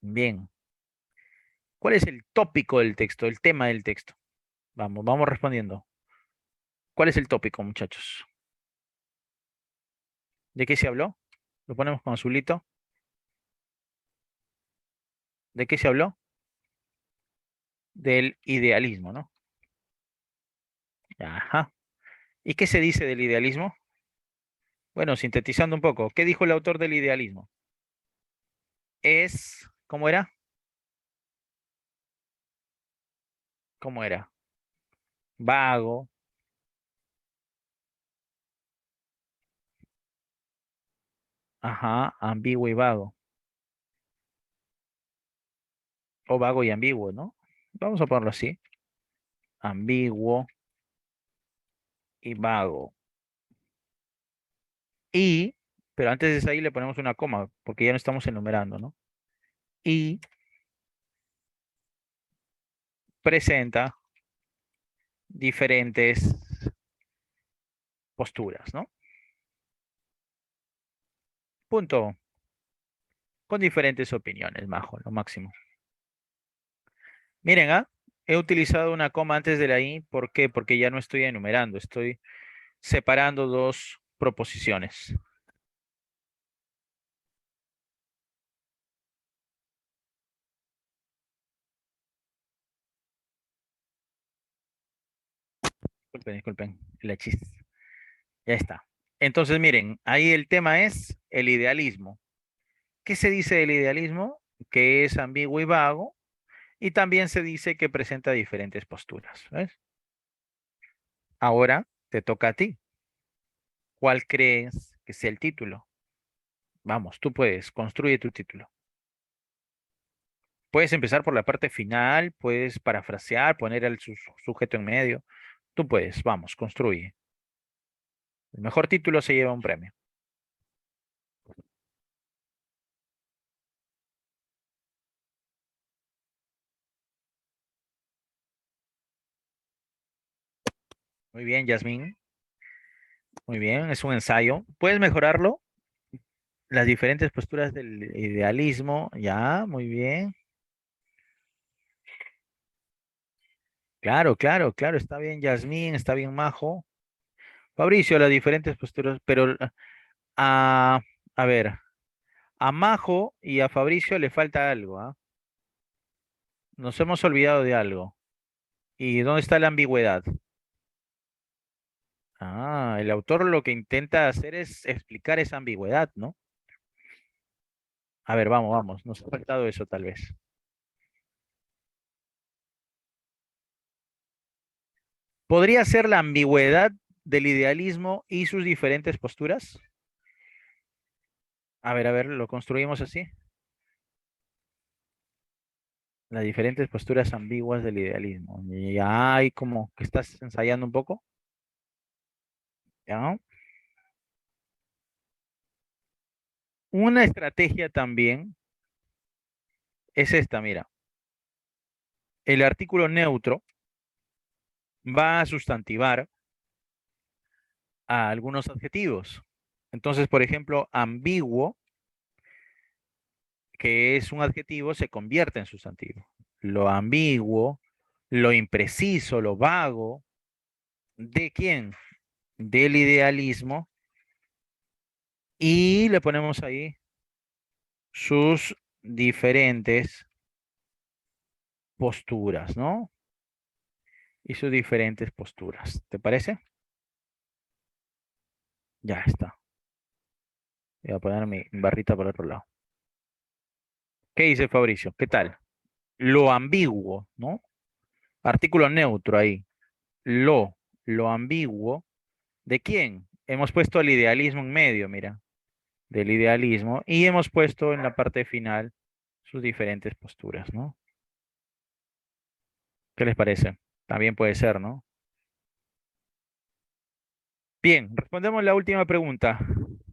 Bien, ¿Cuál es el tópico del texto, el tema del texto? Vamos respondiendo. ¿Cuál es el tópico, muchachos? ¿De qué se habló? Lo ponemos con azulito. ¿De qué se habló? Del idealismo, ¿no? Ajá. ¿Y qué se dice del idealismo? Bueno, sintetizando un poco, ¿qué dijo el autor del idealismo? Es, ¿cómo era? ¿Cómo era? Vago, ajá, ambiguo y vago. O vago y ambiguo, ¿no? Vamos a ponerlo así. Ambiguo y vago. Y, pero antes de ahí le ponemos una coma, porque ya no estamos enumerando, ¿no? Y presenta diferentes posturas, ¿no? Punto. Con diferentes opiniones, Majo, lo máximo. Miren, ¿ah? He utilizado una coma antes de la I. ¿Por qué? Porque ya no estoy enumerando, estoy separando dos proposiciones. Disculpen, disculpen, la chis. Ya está. Entonces, miren, ahí el tema es el idealismo. ¿Qué se dice del idealismo? Que es ambiguo y vago, y también se dice que presenta diferentes posturas. ¿Ves? Ahora te toca a ti. ¿Cuál crees que sea el título? Vamos, tú puedes, construye tu título. Puedes empezar por la parte final, puedes parafrasear, poner el sujeto en medio. Tú puedes, vamos, construye. El mejor título se lleva un premio. Muy bien, Yasmín. Muy bien, es un ensayo. ¿Puedes mejorarlo? Las diferentes posturas del idealismo. Ya, muy bien. Claro, claro, claro. Está bien, Yasmín, está bien, Majo. Fabricio, las diferentes posturas, pero a, a ver, a Majo y a Fabricio le falta algo, ¿ah? Nos hemos olvidado de algo. ¿Y dónde está la ambigüedad? Ah, el autor lo que intenta hacer es explicar esa ambigüedad, ¿no? A ver, vamos, nos ha faltado eso tal vez. ¿Podría ser la ambigüedad del idealismo y sus diferentes posturas? A ver, lo construimos así. Las diferentes posturas ambiguas del idealismo. Ya hay como que estás ensayando un poco, ¿ya? Una estrategia también es esta, mira. El artículo neutro va a sustantivar a algunos adjetivos. Entonces, por ejemplo, ambiguo, que es un adjetivo, se convierte en sustantivo. Lo ambiguo, lo impreciso, lo vago, ¿de quién? Del idealismo. Y le ponemos ahí sus diferentes posturas, ¿no? Y sus diferentes posturas. ¿Te parece? Ya está. Voy a poner mi barrita por el otro lado. ¿Qué dice Fabricio? ¿Qué tal? Lo ambiguo, ¿no? Artículo neutro ahí. Lo, lo ambiguo. ¿De quién? Hemos puesto el idealismo en medio, mira. Del idealismo. Y hemos puesto en la parte final sus diferentes posturas, ¿no? ¿Qué les parece? También puede ser, ¿no? Bien, respondemos la última pregunta.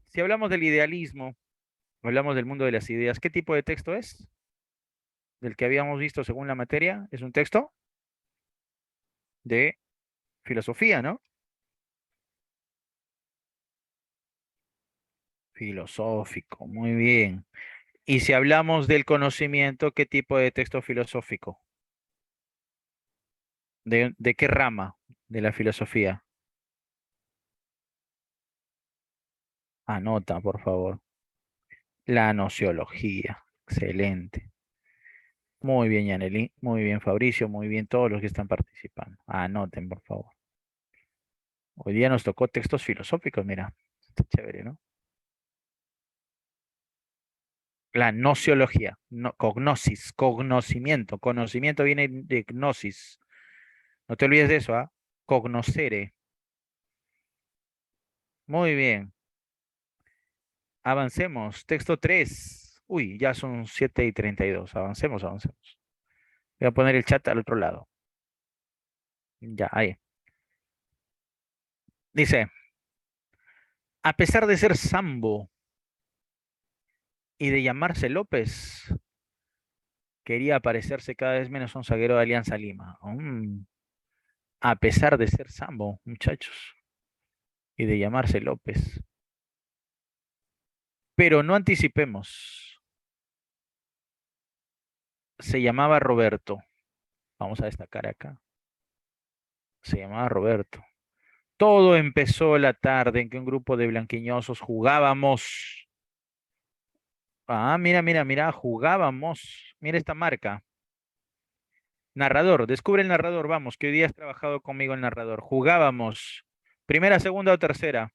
Si hablamos del idealismo, hablamos del mundo de las ideas, ¿qué tipo de texto es? Del que habíamos visto según la materia, es un texto de filosofía, ¿no? Filosófico, muy bien. Y si hablamos del conocimiento, ¿qué tipo de texto filosófico? ¿De qué rama de la filosofía? Anota, por favor. La nociología. Excelente. Muy bien, Yaneli. Muy bien, Fabricio. Muy bien, todos los que están participando. Anoten, por favor. Hoy día nos tocó textos filosóficos, mira. Está chévere, ¿no? La nociología. No, cognosis, conocimiento. Conocimiento viene de gnosis. No te olvides de eso, ¿ah? Cognoscere. Muy bien. Avancemos. Texto 3. Uy, ya son 7:32. Avancemos, avancemos. Voy a poner el chat al otro lado. Ya, ahí. Dice, a pesar de ser Sambo y de llamarse López, quería parecerse cada vez menos a un zaguero de Alianza Lima. A pesar de ser Sambo, muchachos, y de llamarse López. Pero no anticipemos. Se llamaba Roberto. Vamos a destacar acá. Se llamaba Roberto. Todo empezó la tarde en que un grupo de blanquiñosos jugábamos. Ah, mira, mira, mira, jugábamos. Mira esta marca. Narrador, descubre el narrador, vamos, que hoy día has trabajado conmigo el narrador. Jugábamos. Primera, segunda o tercera.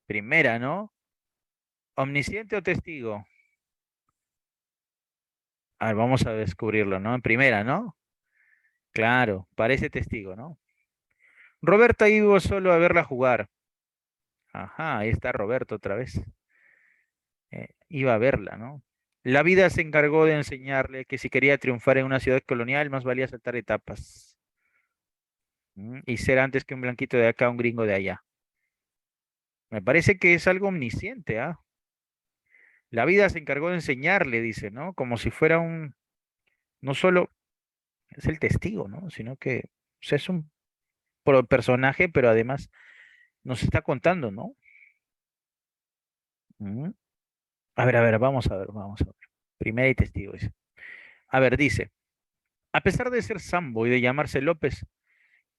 Primera, ¿no? Omnisciente o testigo. A ver, vamos a descubrirlo, ¿no? En primera, ¿no? Claro, parece testigo, ¿no? Roberta iba solo a verla jugar. Ajá, ahí está Roberto otra vez. Iba a verla, ¿no? La vida se encargó de enseñarle que si quería triunfar en una ciudad colonial, más valía saltar etapas. Y ser antes que un blanquito de acá, un gringo de allá. Me parece que es algo omnisciente, ¿ah? La vida se encargó de enseñarle, dice, ¿no? Como si fuera no solo es el testigo, ¿no? Sino que o sea, es un personaje, pero además nos está contando, ¿no? Mm. A ver, vamos a ver, vamos a ver. Primera y testigo, dice. A ver, dice, a pesar de ser Sambo y de llamarse López,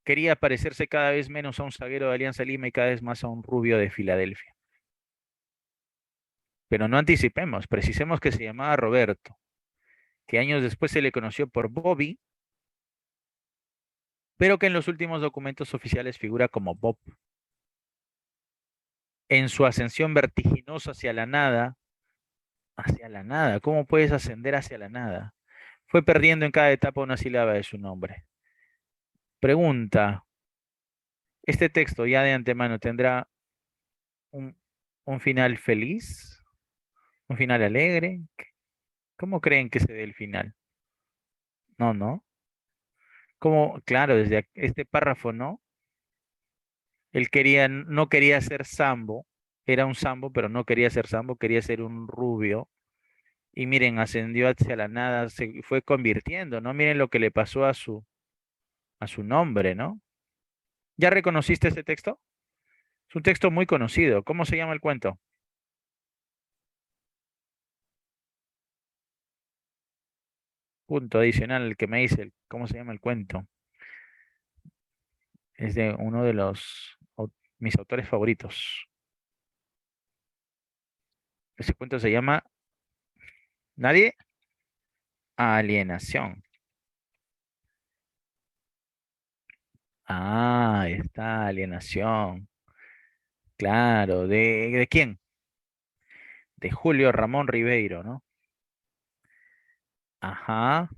quería parecerse cada vez menos a un zaguero de Alianza Lima y cada vez más a un rubio de Filadelfia. Pero no anticipemos, precisemos que se llamaba Roberto, que años después se le conoció por Bobby, pero que en los últimos documentos oficiales figura como Bob. En su ascensión vertiginosa hacia la nada, ¿cómo puedes ascender hacia la nada? Fue perdiendo en cada etapa una sílaba de su nombre. Pregunta, ¿este texto ya de antemano tendrá un, un final feliz? ¿Un final alegre? ¿Cómo creen que se dé el final? No, no. Como, claro, desde este párrafo, ¿no? Él quería, no quería ser Sambo, era un Sambo, pero no quería ser Sambo, quería ser un rubio. Y miren, ascendió hacia la nada, se fue convirtiendo, ¿no? Miren lo que le pasó a su nombre, ¿no? ¿Ya reconociste ese texto? Es un texto muy conocido. ¿Cómo se llama el cuento? Punto adicional, el que me dice, ¿cómo se llama el cuento? Es de uno de mis autores favoritos. Ese cuento se llama ¿Nadie? Alienación. Ah, ahí está, alienación. Claro, ¿de quién? De Julio Ramón Ribeiro, ¿no? Ajá,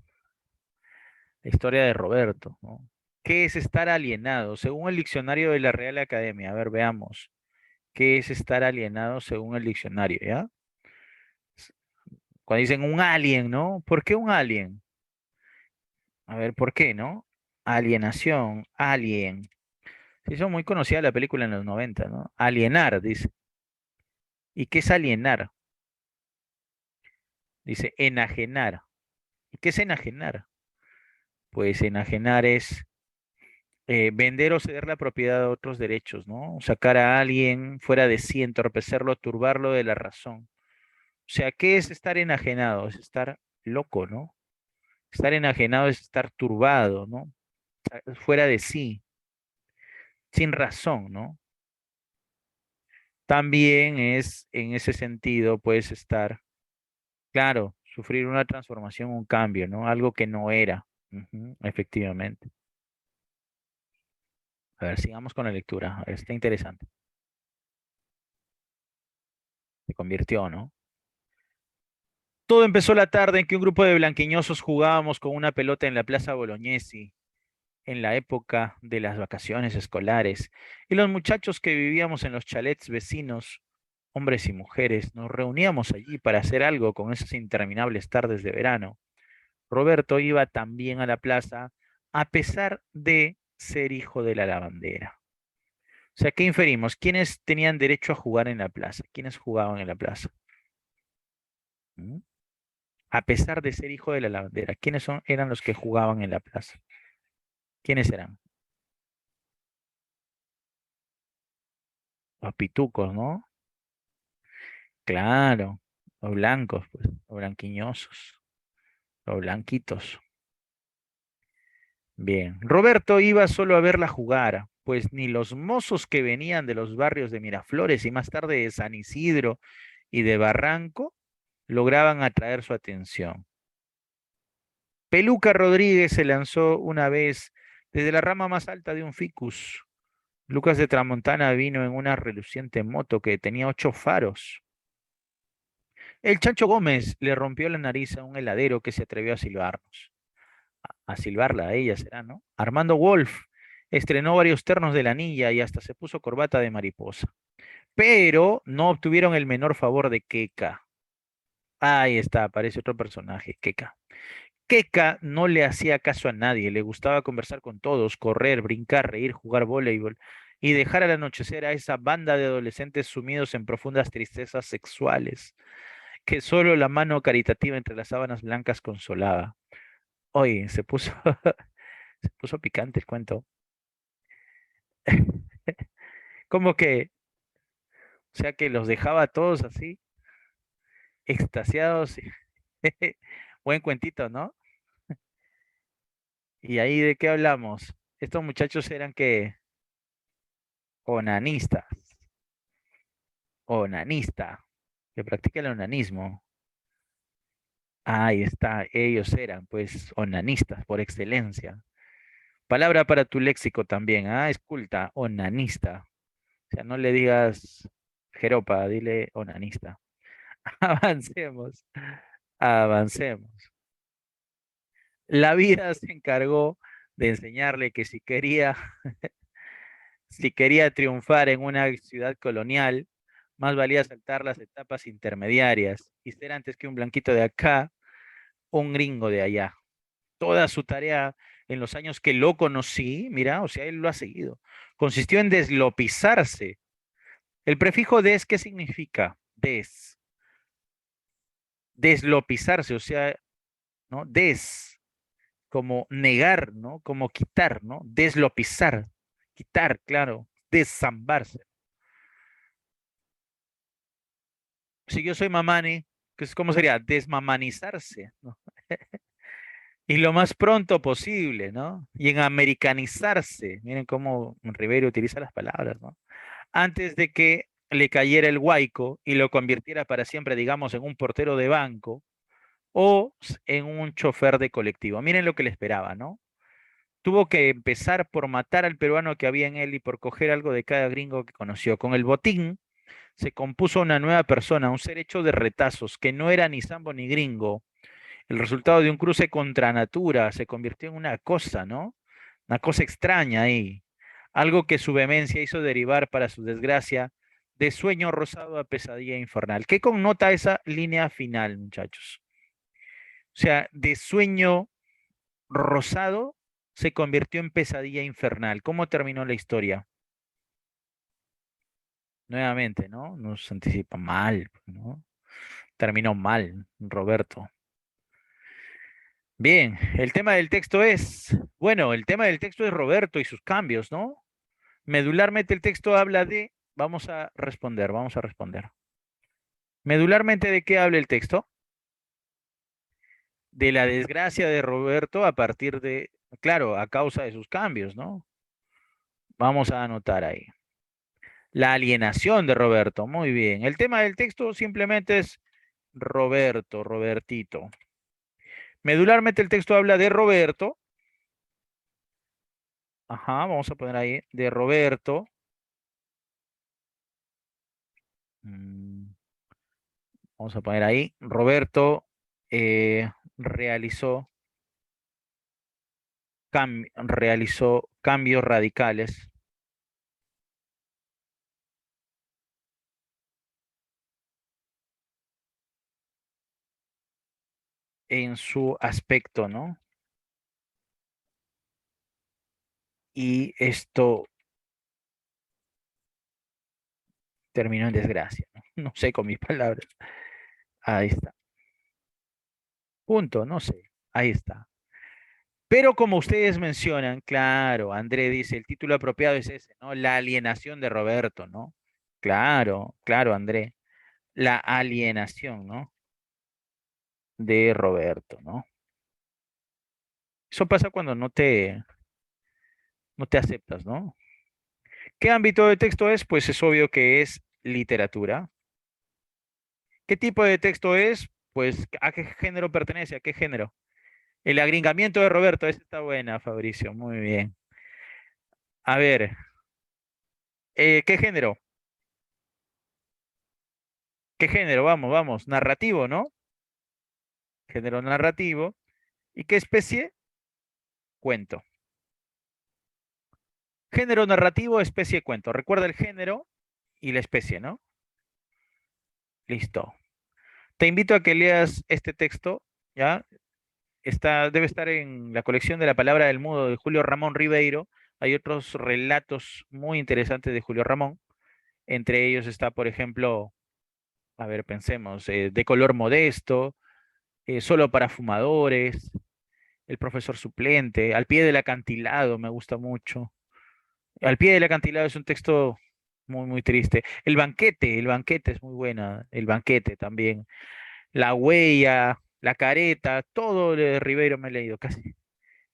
la historia de Roberto, ¿no? ¿Qué es estar alienado? Según el diccionario de la Real Academia. A ver, veamos. ¿Qué es estar alienado según el diccionario, ya? Cuando dicen un alien, ¿no? ¿Por qué un alien? A ver, ¿por qué, no? Alienación, alien. Se hizo muy conocida la película en los 90, ¿no? Alienar, dice. ¿Y qué es alienar? Dice enajenar. ¿Y qué es enajenar? Pues enajenar es vender o ceder la propiedad a otros derechos, ¿no? Sacar a alguien fuera de sí, entorpecerlo, turbarlo de la razón. O sea, ¿qué es estar enajenado? Es estar loco, ¿no? Estar enajenado es estar turbado, ¿no? Fuera de sí, sin razón, ¿no? También es, en ese sentido, puedes estar, claro, sufrir una transformación, un cambio, ¿no? Algo que no era. Ujú, efectivamente. A ver, sigamos con la lectura. A ver, está interesante. Se convirtió, ¿no? Todo empezó la tarde en que un grupo de blanquiñosos jugábamos con una pelota en la Plaza Bolognesi, en la época de las vacaciones escolares, y los muchachos que vivíamos en los chalets vecinos, hombres y mujeres, nos reuníamos allí para hacer algo con esas interminables tardes de verano. Roberto iba también a la plaza, a pesar de ser hijo de la lavandera. O sea, ¿qué inferimos? ¿Quiénes tenían derecho a jugar en la plaza? ¿Quiénes jugaban en la plaza? ¿Mm? A pesar de ser hijo de la lavandera, ¿quiénes eran los que jugaban en la plaza? ¿Quiénes eran? Los pitucos, ¿no? Claro, los blancos, pues, los blanquiñosos, los blanquitos. Bien, Roberto iba solo a verla jugar, pues ni los mozos que venían de los barrios de Miraflores y más tarde de San Isidro y de Barranco lograban atraer su atención. Peluca Rodríguez se lanzó una vez desde la rama más alta de un ficus. Lucas de Tramontana vino en una reluciente moto que tenía 8 faros. El Chancho Gómez le rompió la nariz a un heladero que se atrevió a silbarnos. A silbarla a ella será, ¿no? Armando Wolf estrenó varios ternos de la anilla y hasta se puso corbata de mariposa. Pero no obtuvieron el menor favor de Keka. Ahí está, aparece otro personaje, Keka. Keka no le hacía caso a nadie, le gustaba conversar con todos, correr, brincar, reír, jugar voleibol y dejar al anochecer a esa banda de adolescentes sumidos en profundas tristezas sexuales, que solo la mano caritativa entre las sábanas blancas consolaba. Oye, se puso picante el cuento. Como que, o sea, que los dejaba a todos así, extasiados. Buen cuentito, ¿no? ¿Y ahí de qué hablamos? Estos muchachos eran que onanistas, onanista, que practica el onanismo. Ahí está, ellos eran pues onanistas por excelencia. Palabra para tu léxico también, ¿ah? Esculta, onanista. O sea, no le digas jeropa, dile onanista. Avancemos, avancemos. La vida se encargó de enseñarle que si quería triunfar en una ciudad colonial, más valía saltar las etapas intermediarias y ser antes que un blanquito de acá, un gringo de allá. Toda su tarea en los años que lo conocí, mira, o sea, él lo ha seguido, consistió en deslopizarse. El prefijo des, ¿qué significa? Deslopizarse, o sea, ¿no? Como negar, ¿no? Como quitar, ¿no? Deslopizar, quitar, claro, desambarse. Si yo soy mamani, ¿cómo sería? Desmamanizarse, ¿no? Y lo más pronto posible, ¿no? Y en americanizarse, miren cómo Rivero utiliza las palabras, ¿no? Antes de que le cayera el huaico y lo convirtiera para siempre, digamos, en un portero de banco o en un chofer de colectivo. Miren lo que le esperaba, ¿no? Tuvo que empezar por matar al peruano que había en él y por coger algo de cada gringo que conoció. Con el botín se compuso una nueva persona, un ser hecho de retazos, que no era ni sambo ni gringo. El resultado de un cruce contra natura se convirtió en una cosa, ¿no? Una cosa extraña ahí. Algo que su vehemencia hizo derivar para su desgracia de sueño rosado a pesadilla infernal. ¿Qué connota esa línea final, muchachos? O sea, de sueño rosado se convirtió en pesadilla infernal. ¿Cómo terminó la historia? Nuevamente, ¿no? Nos anticipa mal, ¿no? Terminó mal, Roberto. Bien, el tema del texto es, bueno, el tema del texto es Roberto y sus cambios, ¿no? Medularmente el texto habla de, vamos a responder. Medularmente, ¿de qué habla el texto? De la desgracia de Roberto a partir de, claro, a causa de sus cambios, ¿no? Vamos a anotar ahí. La alienación de Roberto, muy bien. El tema del texto simplemente es Roberto, Robertito. Medularmente el texto habla de Roberto. Ajá, vamos a poner ahí, de Roberto. Mm, Vamos a poner ahí, Roberto realizó, realizó cambios radicales en su aspecto, ¿no? Y esto terminó en desgracia, ¿no? No sé con mis palabras. Ahí está. Punto, no sé. Ahí está. Pero como ustedes mencionan, claro, André dice, el título apropiado es ese, ¿no? La alienación de Roberto, ¿no? Claro, claro, André. La alienación, ¿no? De Roberto, ¿no? Eso pasa cuando no te aceptas, ¿no? ¿Qué ámbito de texto es? Pues es obvio que es literatura. ¿Qué tipo de texto es? Pues ¿a qué género pertenece? ¿A qué género? El agringamiento de Roberto, esa está buena, Fabricio, muy bien. A ver, ¿qué género? ¿Qué género? Vamos, vamos, narrativo, ¿no? Género narrativo. ¿Y qué especie? Cuento. Género narrativo, especie, cuento. Recuerda el género y la especie, ¿no? Listo. Te invito a que leas este texto, ¿ya? Debe estar en la colección de La Palabra del Mudo de Julio Ramón Ribeiro. Hay otros relatos muy interesantes de Julio Ramón. Entre ellos está, por ejemplo, a ver, pensemos, De color modesto, Solo para fumadores, El profesor suplente, Al pie del acantilado, me gusta mucho. Al pie del acantilado es un texto muy, muy triste. El banquete es muy buena, el banquete también. La huella, la careta, todo de Ribeiro me he leído casi.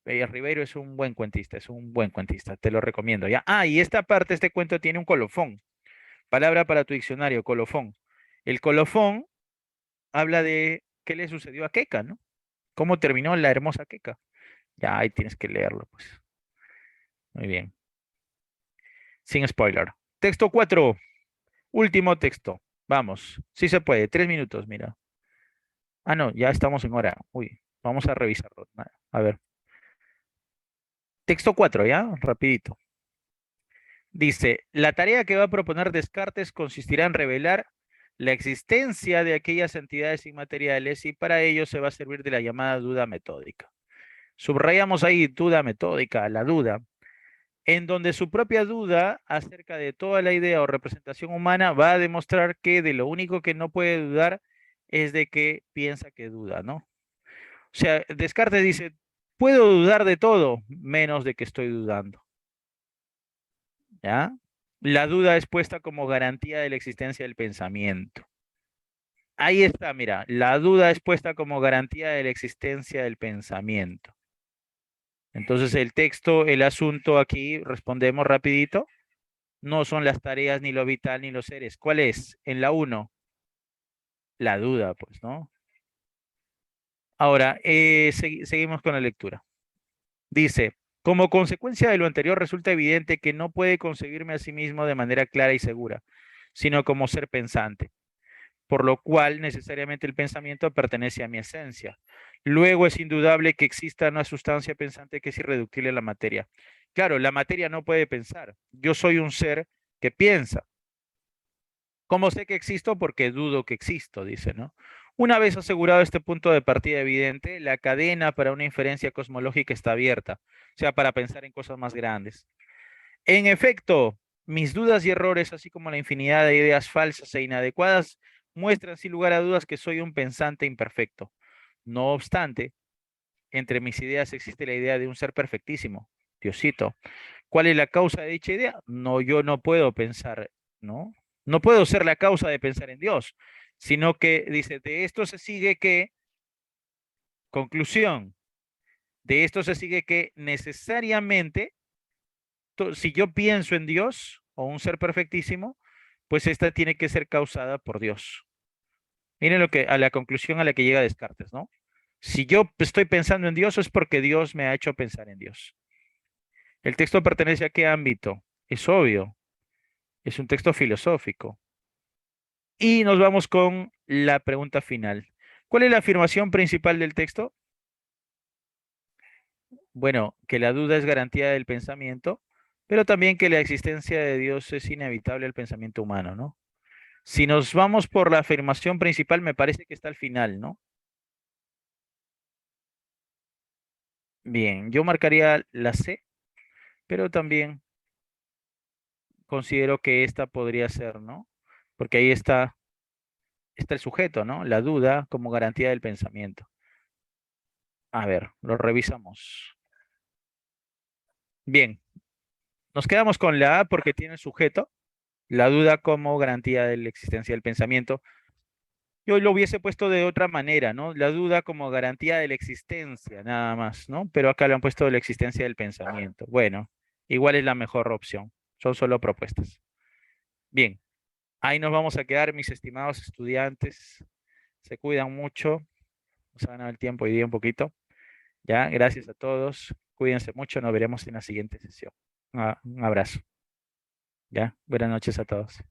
Ribeiro es un buen cuentista, es un buen cuentista, te lo recomiendo, ¿ya? Ah, y esta parte, este cuento tiene un colofón. Palabra para tu diccionario, colofón. El colofón habla de qué le sucedió a Keka, ¿no? ¿Cómo terminó la hermosa Keka? Ya, ahí tienes que leerlo, pues. Muy bien. Sin spoiler. Texto 4. Último texto. Vamos. Sí se puede. 3 minutos, mira. Ah, no, ya estamos en hora. Uy, vamos a revisarlo. A ver. Texto 4, ¿ya? Rapidito. Dice, la tarea que va a proponer Descartes consistirá en revelar la existencia de aquellas entidades inmateriales y para ello se va a servir de la llamada duda metódica. Subrayamos ahí duda metódica, la duda, en donde su propia duda acerca de toda la idea o representación humana va a demostrar que de lo único que no puede dudar es de que piensa que duda, ¿no? O sea, Descartes dice, puedo dudar de todo, menos de que estoy dudando, ¿ya? La duda es puesta como garantía de la existencia del pensamiento. Ahí está, mira, la duda es puesta como garantía de la existencia del pensamiento. Entonces el texto, el asunto aquí, respondemos rapidito, no son las tareas ni lo vital ni los seres. ¿Cuál es? En la uno, la duda, pues, ¿no? Ahora, seguimos con la lectura. Dice, como consecuencia de lo anterior resulta evidente que no puede concebirme a sí mismo de manera clara y segura, sino como ser pensante, por lo cual necesariamente el pensamiento pertenece a mi esencia. Luego es indudable que exista una sustancia pensante que es irreductible a la materia. Claro, la materia no puede pensar. Yo soy un ser que piensa. ¿Cómo sé que existo? Porque dudo que existo, dice, ¿no? Una vez asegurado este punto de partida evidente, la cadena para una inferencia cosmológica está abierta, o sea, para pensar en cosas más grandes. En efecto, mis dudas y errores, así como la infinidad de ideas falsas e inadecuadas, muestran sin lugar a dudas que soy un pensante imperfecto. No obstante, entre mis ideas existe la idea de un ser perfectísimo, Diosito. ¿Cuál es la causa de dicha idea? No, yo no puedo pensar, ¿no? No puedo ser la causa de pensar en Dios, sino que dice, de esto se sigue que, conclusión, de esto se sigue que necesariamente, si yo pienso en Dios o un ser perfectísimo, pues esta tiene que ser causada por Dios. Miren a la conclusión a la que llega Descartes, ¿no? Si yo estoy pensando en Dios es porque Dios me ha hecho pensar en Dios. ¿El texto pertenece a qué ámbito? Es obvio, es un texto filosófico. Y nos vamos con la pregunta final. ¿Cuál es la afirmación principal del texto? Bueno, que la duda es garantía del pensamiento, pero también que la existencia de Dios es inevitable al pensamiento humano, ¿no? Si nos vamos por la afirmación principal, me parece que está al final, ¿no? Bien, yo marcaría la C, pero también considero que esta podría ser, ¿no? Porque ahí está el sujeto, ¿no? La duda como garantía del pensamiento. A ver, lo revisamos. Bien, nos quedamos con la A porque tiene sujeto, la duda como garantía de la existencia del pensamiento. Yo lo hubiese puesto de otra manera, ¿no? La duda como garantía de la existencia, nada más, ¿no? Pero acá lo han puesto de la existencia del pensamiento. Bueno, igual es la mejor opción. Son solo propuestas. Bien, ahí nos vamos a quedar, mis estimados estudiantes. Se cuidan mucho. Nos ha ganado el tiempo hoy día un poquito. Ya, gracias a todos. Cuídense mucho. Nos veremos en la siguiente sesión. Un abrazo. Ya, buenas noches a todos.